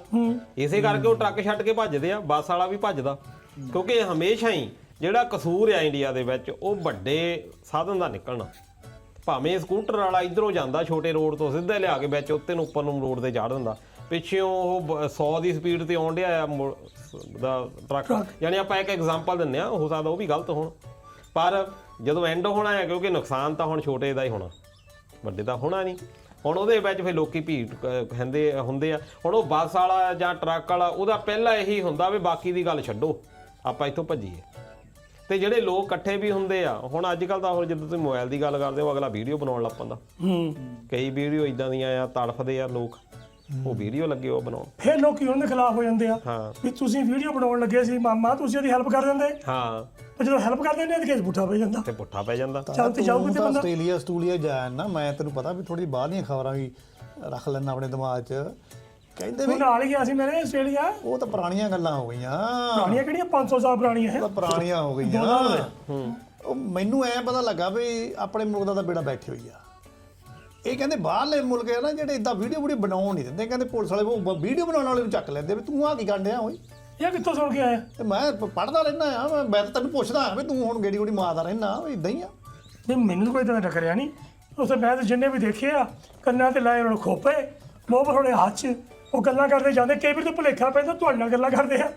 ਇਸੇ ਕਰਕੇ ਉਹ ਟਰੱਕ ਛੱਡ ਕੇ ਭੱਜਦੇ ਆ, ਬੱਸ ਵਾਲਾ ਵੀ ਭੱਜਦਾ, ਕਿਉਂਕਿ ਹਮੇਸ਼ਾ ਹੀ ਜਿਹੜਾ ਕਸੂਰ ਆ ਇੰਡੀਆ ਦੇ ਵਿੱਚ ਉਹ ਵੱਡੇ ਸਾਧਨ ਦਾ ਨਿਕਲਣਾ। ਭਾਵੇਂ ਸਕੂਟਰ ਵਾਲਾ ਇਧਰੋਂ ਜਾਂਦਾ ਛੋਟੇ ਰੋਡ ਤੋਂ ਸਿੱਧਾ ਲਿਆ ਕੇ ਵਿੱਚ ਉੱਤੇ ਨੂੰ ਉੱਪਰ ਨੂੰ ਰੋਡ ਤੇ ਚਾੜ ਦਿੰਦਾ, ਪਿੱਛੋਂ ਉਹ 100 ਦੀ ਸਪੀਡ ਤੇ ਆਉਣ ਡਿਆ ਆ ਦਾ ਟਰੱਕ, ਯਾਨੀ ਆਪਾਂ ਇੱਕ ਐਗਜ਼ਾਮਪਲ ਦਿੰਦੇ ਆ, ਹੋ ਸਕਦਾ ਉਹ ਵੀ ਗਲਤ ਹੋਣ, ਪਰ ਜਦੋਂ ਐਂਡ ਹੋਣਾ ਹੈ ਕਿਉਂਕਿ ਨੁਕਸਾਨ ਤਾਂ ਹੁਣ ਛੋਟੇ ਦਾ ਹੀ ਹੋਣਾ, ਵੱਡੇ ਦਾ ਹੋਣਾ ਨਹੀਂ। ਹੁਣ ਉਹਦੇ ਵਿੱਚ ਫਿਰ ਲੋਕੀ ਭੀੜ ਹੁੰਦੇ ਆ। ਹੁਣ ਉਹ ਬੱਸ ਵਾਲਾ ਜਾਂ ਟਰੱਕ ਵਾਲਾ ਉਹਦਾ ਪਹਿਲਾਂ ਇਹੀ ਹੁੰਦਾ ਵੀ ਬਾਕੀ ਦੀ ਗੱਲ ਛੱਡੋ, ਆਪਾਂ ਇੱਥੋਂ ਭੱਜੀਏ। ਤੇ ਜਿਹੜੇ ਲੋਕ ਇਕੱਠੇ ਵੀ ਹੁੰਦੇ ਆ, ਹੁਣ ਅੱਜ ਕੱਲ ਤਾਂ ਹੋਰ ਜਦੋਂ ਤੁਸੀਂ ਮੋਬਾਈਲ ਦੀ ਗੱਲ ਕਰਦੇ ਹੋ ਅਗਲਾ ਵੀਡੀਓ ਬਣਾਉਣ ਲੱਗ ਪੈਂਦਾ। ਕਈ ਵੀਡੀਓ ਇਦਾਂ ਦੀਆਂ ਆ ਤੜਫਦੇ ਆ ਲੋਕ, ਉਹ ਵੀਡੀਓ ਲੱਗੇ ਉਹ ਬਣਾਉਣ, ਫਿਰ ਲੋਕੀ ਉਹਨਾਂ ਦੇ ਖਿਲਾਫ ਹੋ ਜਾਂਦੇ ਆ ਵੀ ਤੁਸੀਂ ਵੀਡੀਓ ਬਣਾਉਣ ਲੱਗੇ ਸੀ ਮਾਮਾ, ਤੁਸੀਂ ਉਹਦੀ ਹੈਲਪ ਕਰ ਦਿੰਦੇ। ਹਾਂ ਪਰ ਜਦੋਂ ਹੈਲਪ ਕਰ ਦਿੰਦੇ ਆ ਤਾਂ ਕੇਸ ਪੁੱਠਾ ਪੈ ਜਾਂਦਾ, ਤੇ ਪੁੱਠਾ ਪੈ ਜਾਂਦਾ। ਚੱਲ ਤੇ ਜਾਊ ਕਿਤੇ ਬੰਦਾ। ਆਸਟ੍ਰੇਲੀਆ ਜਾਣ ਨਾ, ਮੈਂ ਤੈਨੂੰ ਪਤਾ ਵੀ ਥੋੜੀ ਬਾਹਰ ਦੀਆਂ ਖਬਰਾਂ ਵੀ ਰੱਖ ਲੈਣਾ ਆਪਣੇ ਦਿਮਾਗ 'ਚ। ਕਹਿੰਦੇ ਵੀ ਉਹ ਨਾਲ ਹੀ ਗਿਆ ਸੀ ਮੇਰੇ ਆਸਟ੍ਰੇਲੀਆ। ਉਹ ਤਾਂ ਪੁਰਾਣੀਆਂ ਗੱਲਾਂ ਹੋ ਗਈਆਂ, ਪੁਰਾਣੀਆਂ ਕਿਹੜੀਆਂ 500 ਸਾਲ ਪੁਰਾਣੀਆਂ ਹੈ, ਉਹ ਤਾਂ ਪੁਰਾਣੀਆਂ ਹੋ ਗਈਆਂ। ਉਹ ਮੈਨੂੰ ਐ ਪਤਾ ਲੱਗਾ ਵੀ ਆਪਣੇ ਮੁਲਕ ਦਾ ਤਾਂ ਬੇੜਾ ਬੈਠੇ ਹੋਈ ਆ। ਇਹ ਕਹਿੰਦੇ ਬਾਹਰਲੇ ਮੁਲਕ ਆ ਨਾ ਜਿਹੜੇ ਇਦਾਂ ਵੀਡੀਓ ਬਣਾਉਣ ਨਹੀਂ ਦਿੰਦੇ, ਕਹਿੰਦੇ ਪੁਲਿਸ ਵਾਲੇ ਉਹ ਵੀਡੀਓ ਬਣਾਉਣ ਵਾਲੇ ਨੂੰ ਚੱਕ ਲੈਂਦੇ ਵੀ ਤੂੰ ਆ ਕੀ ਕਰਨ ਡਿਆ ਓਏ। ਇਹ ਕਿੱਥੋਂ ਸੁਣ ਕੇ ਆਇਆ? ਤੇ ਮੈਂ ਪੜ੍ਹਦਾ ਰਹਿਣਾ ਆ, ਮੈਂ ਤਾਂ ਤੈਨੂੰ ਪੁੱਛਦਾ ਵੀ ਤੂੰ ਹੁਣ ਗੇੜੀ ਗੋੜੀ ਮਾਰਦਾ ਰਹਿਣਾ, ਇਦਾਂ ਹੀ ਆ। ਨਹੀਂ ਮੈਨੂੰ ਕੋਈ ਤਾਂ ਟੱਕਰਿਆ ਨਹੀਂ ਉਸ ਮੈਂ ਤਾਂ ਜਿੰਨੇ ਵੀ ਦੇਖੇ ਆ ਕੰਨਾਂ ਤੇ ਲਾਏ ਉਹਨਾਂ ਨੂੰ ਖੋਪੇ, ਮੋਬਾਈਲ ਥੋੜੇ ਹੱਥ 'ਚ, ਉਹ ਗੱਲਾਂ ਕਰਦੇ ਜਾਂਦੇ। ਕਈ ਵਾਰ ਤਾਂ ਭੁਲੇਖਾ ਪੈਂਦਾ ਤੁਹਾਡੇ ਨਾਲ ਗੱਲਾਂ ਕਰਦੇ ਆ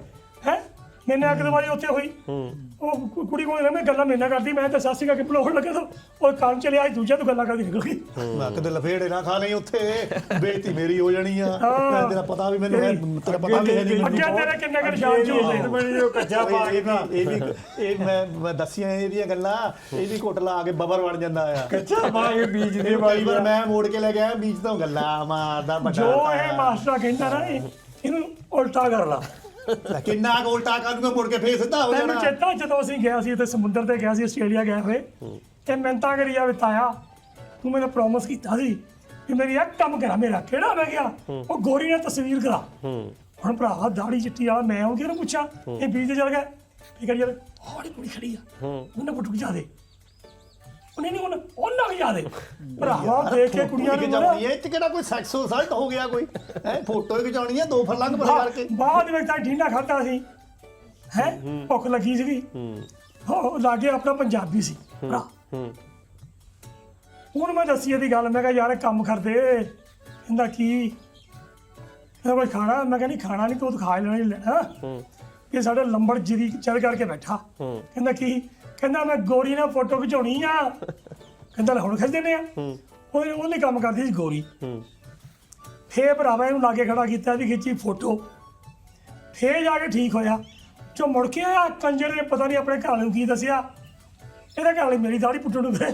ਹੈ। ਮੈਨੇ ਇੱਕ ਵਾਰੀ ਉੱਥੇ ਹੋਈ, ਉਹ ਕੁੜੀ ਕੋਲ ਮੈਂ ਗੱਲਾਂ ਮੇਰੇ ਨਾਲ ਕਰਦੀ, ਮੈਂ ਤਾਂ ਸਾਸੀ ਕਾ ਕਿ ਬੁਲਾਉਣ ਲੱਗਾ ਤਾਂ ਉਹ ਕੰਮ ਚਲਿਆ, ਅੱਜ ਦੂਜਾ ਤੋਂ ਗੱਲਾਂ ਕਰਦੀ ਨਿਕਲ ਗਈ। ਮੈਂ ਕਿਤੇ ਲਫੇੜੇ ਨਾ ਖਾ ਲਈ ਉੱਥੇ, ਬੇਇੱਜ਼ਤੀ ਮੇਰੀ ਹੋ ਜਾਣੀ ਆ। ਮੈਂ ਤੇਰਾ ਪਤਾ ਵੀ ਮੈਨੂੰ ਤੇਰਾ ਪਤਾ ਵੀ ਹੈ ਨਹੀਂ ਅੱਗੇ ਤੇਰਾ ਕਿੰਨਾ ਕੁ ਨਿਸ਼ਾਨ ਜੋ ਕੱਚਾ ਪਾ ਕੇ ਨਾ ਇਹ ਮੈਂ ਦੱਸੀਆਂ ਇਹਦੀਆਂ ਗੱਲਾਂ, ਇਹ ਵੀ ਘੁੱਟ ਲਾ ਕੇ ਬਬਰ ਬਣ ਜਾਂਦਾ ਆ। ਕੱਚਾ ਪਾ ਕੇ ਬੀਜ ਦੇ ਕਈ ਵਾਰ ਮੈਂ ਮੋੜ ਕੇ ਲੈ ਗਿਆ ਬੀਜ ਤੋਂ ਗੱਲਾਂ ਮਾਰਦਾ ਜੋ ਇਹ ਮਾਸਟਰ ਕਹਿੰਦਾ ਨਾ ਇਹਨੂੰ ਉਲਟਾ ਕਰ ਲਾ, ਲੈ ਕਿੰਨਾ ਕੁ ਉਲਟਾ ਕਰ ਦੂੰਗਾ ਮੁੜ ਕੇ ਫੇਰ ਸਿੱਧਾ ਹੋ ਮੈਨੂੰ ਜਾਣਾ। ਚੇਤਾ ਜਦੋਂ ਅਸੀਂ ਗਿਆ ਸੀ ਤੇ ਸਮੁੰਦਰ ਤੇ ਗਿਆ ਸੀ ਆਸਟ੍ਰੇਲੀਆ ਗਏ ਹੋਏ ਤੇ ਮਿੰਤਾ ਕਰੀ ਜਾਵੇ ਤਾਇਆ ਤੂੰ ਮੈਨੂੰ ਪ੍ਰੋਮਿਸ ਕੀਤਾ ਸੀ ਕਿ ਮੇਰੀ ਇੱਕ ਕੰਮ ਕਰਾ ਮੇਰਾ ਕਿਹੜਾ ਮੈਂ ਗਿਆ ਉਹ ਗੋਰੀ ਨੇ ਤਸਵੀਰ ਕਰਾ ਹੁਣ ਭਰਾ ਦਾੜੀ ਚਿੱਟੀ ਵਾਲਾ ਮੈਂ ਉਹ ਕਿਹਨੂੰ ਪੁੱਛਾਂ ਇਹ ਬੀਜ ਤੇ ਚਲ ਗਿਆ ਇਹ ਕਰੀ ਜਾਵੇ ਆੜੀ ਕੁੜੀ ਖੜੀ ਆ ਉਹਨੇ ਫੋਟੋ ਖਿਚਾ ਦੇ ਉਹਨੇ ਨਹੀਂ ਉਹਨਾਂ ਖਿਚਾ ਦੇ ਭਰਾਵਾ ਦੇਖ ਕੇ ਕੁੜੀਆਂ ਨੂੰ ਖਿਚਾਉਣੀ ਹੈ ਇਹ 'ਚ ਕਿਹੜਾ ਕੋਈ ਸੈਕਸੁਅਲ ਅਸਲਟ ਹੋ ਗਿਆ ਕੋਈ ਹੈ ਫੋਟੋ ਹੀ ਖਿਚਾਉਣੀ ਹੈ 2 ਫਰਲੰਗ ਪਰ ਕਰਕੇ ਬਾਅਦ ਵਿੱਚ ਤਾਂ ਢੀਂਡਾ ਖਾਧਾ ਸੀ ਹੈ ਭੁੱਖ ਲੱਗੀ ਸੀਗੀ ਉਹ ਲਾਗੇ ਆਪਣਾ ਪੰਜਾਬੀ ਸੀ ਭਰਾ ਹੁਣ ਮੈਂ ਦੱਸੀ ਇਹਦੀ ਗੱਲ ਮੈਂ ਕਿਹਾ ਯਾਰ ਕੰਮ ਕਰਦੇ ਕਹਿੰਦਾ ਕੀ ਕਹਿੰਦਾ ਕੋਈ ਖਾਣਾ ਮੈਂ ਕਿਹਾ ਨਹੀਂ ਖਾਣਾ ਨਹੀਂ ਤੂੰ ਖਾ ਲੈਣਾ ਹੀ ਲੈਣਾ ਇਹ ਸਾਡੇ ਲੰਬੜ ਜਿਹਦੀ ਚੜ ਕਰਕੇ ਬੈਠਾ ਕਹਿੰਦਾ ਕੀ ਕਹਿੰਦਾ ਮੈਂ ਗੋਰੀ ਨਾਲ ਫੋਟੋ ਖਿਚਾਉਣੀ ਆ ਕਹਿੰਦਾ ਲੈ ਹੁਣ ਖਿੱਚ ਦਿੰਦੇ ਆ ਉਹਨੇ ਕੰਮ ਕਰਦੀ ਸੀ ਗੋਰੀ ਫੇਰ ਭਰਾਵਾ ਇਹਨੂੰ ਲਾਗੇ ਖੜਾ ਕੀਤਾ ਇਹਦੀ ਖਿੱਚੀ ਫੋਟੋ ਫੇਰ ਜਾ ਕੇ ਠੀਕ ਹੋਇਆ ਜੋ ਮੁੜ ਕੇ ਆਇਆ ਕੰਜਰ ਨੇ ਪਤਾ ਨਹੀਂ ਆਪਣੇ ਘਰ ਨੂੰ ਕੀ ਦੱਸਿਆ ਇਹਦਾ ਘਰ ਵਾਲੀ ਮੇਰੀ ਦਾੜੀ ਪੁੱਟਣ ਨੂੰ ਫਿਰੇ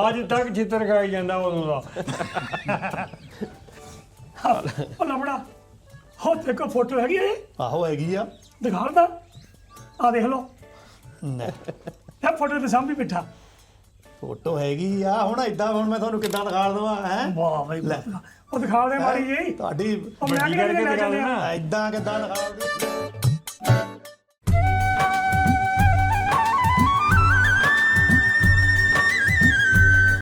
ਅੱਜ ਤੱਕ ਚਿੱਤਰ ਖਾਈ ਜਾਂਦਾ ਉਦੋਂ ਦਾ ਉਹ ਲੰਬੜਾ ਹੋ ਦੇਖੋ ਫੋਟੋ ਹੈਗੀ ਇਹ ਆਹੋ ਹੈਗੀ ਆ ਦਿਖਾ ਦਾ ਆ ਦੇਖ ਲਓ ਲੈ, ਇਹ ਫੋਟੋ ਤੇ ਸਾਹਮਣੇ ਬਿਠਾ ਫੋਟੋ ਹੈਗੀ ਆ ਹੁਣ ਏਦਾਂ ਹੁਣ ਮੈਂ ਤੁਹਾਨੂੰ ਕਿੱਦਾਂ ਦਿਖਾ ਦਵਾਂ ਹੈ ਵਾਹ ਬਈ ਉਹ ਦਿਖਾ ਦੇ ਮਾਰੀ ਜੀ ਤੁਹਾਡੀ ਉਹ ਮੈਂ ਕਿਹੜੇ ਲੈ ਚੱਲੇ ਆ ਏਦਾਂ ਕਿੱਦਾਂ ਦਿਖਾ ਦਵਾਂ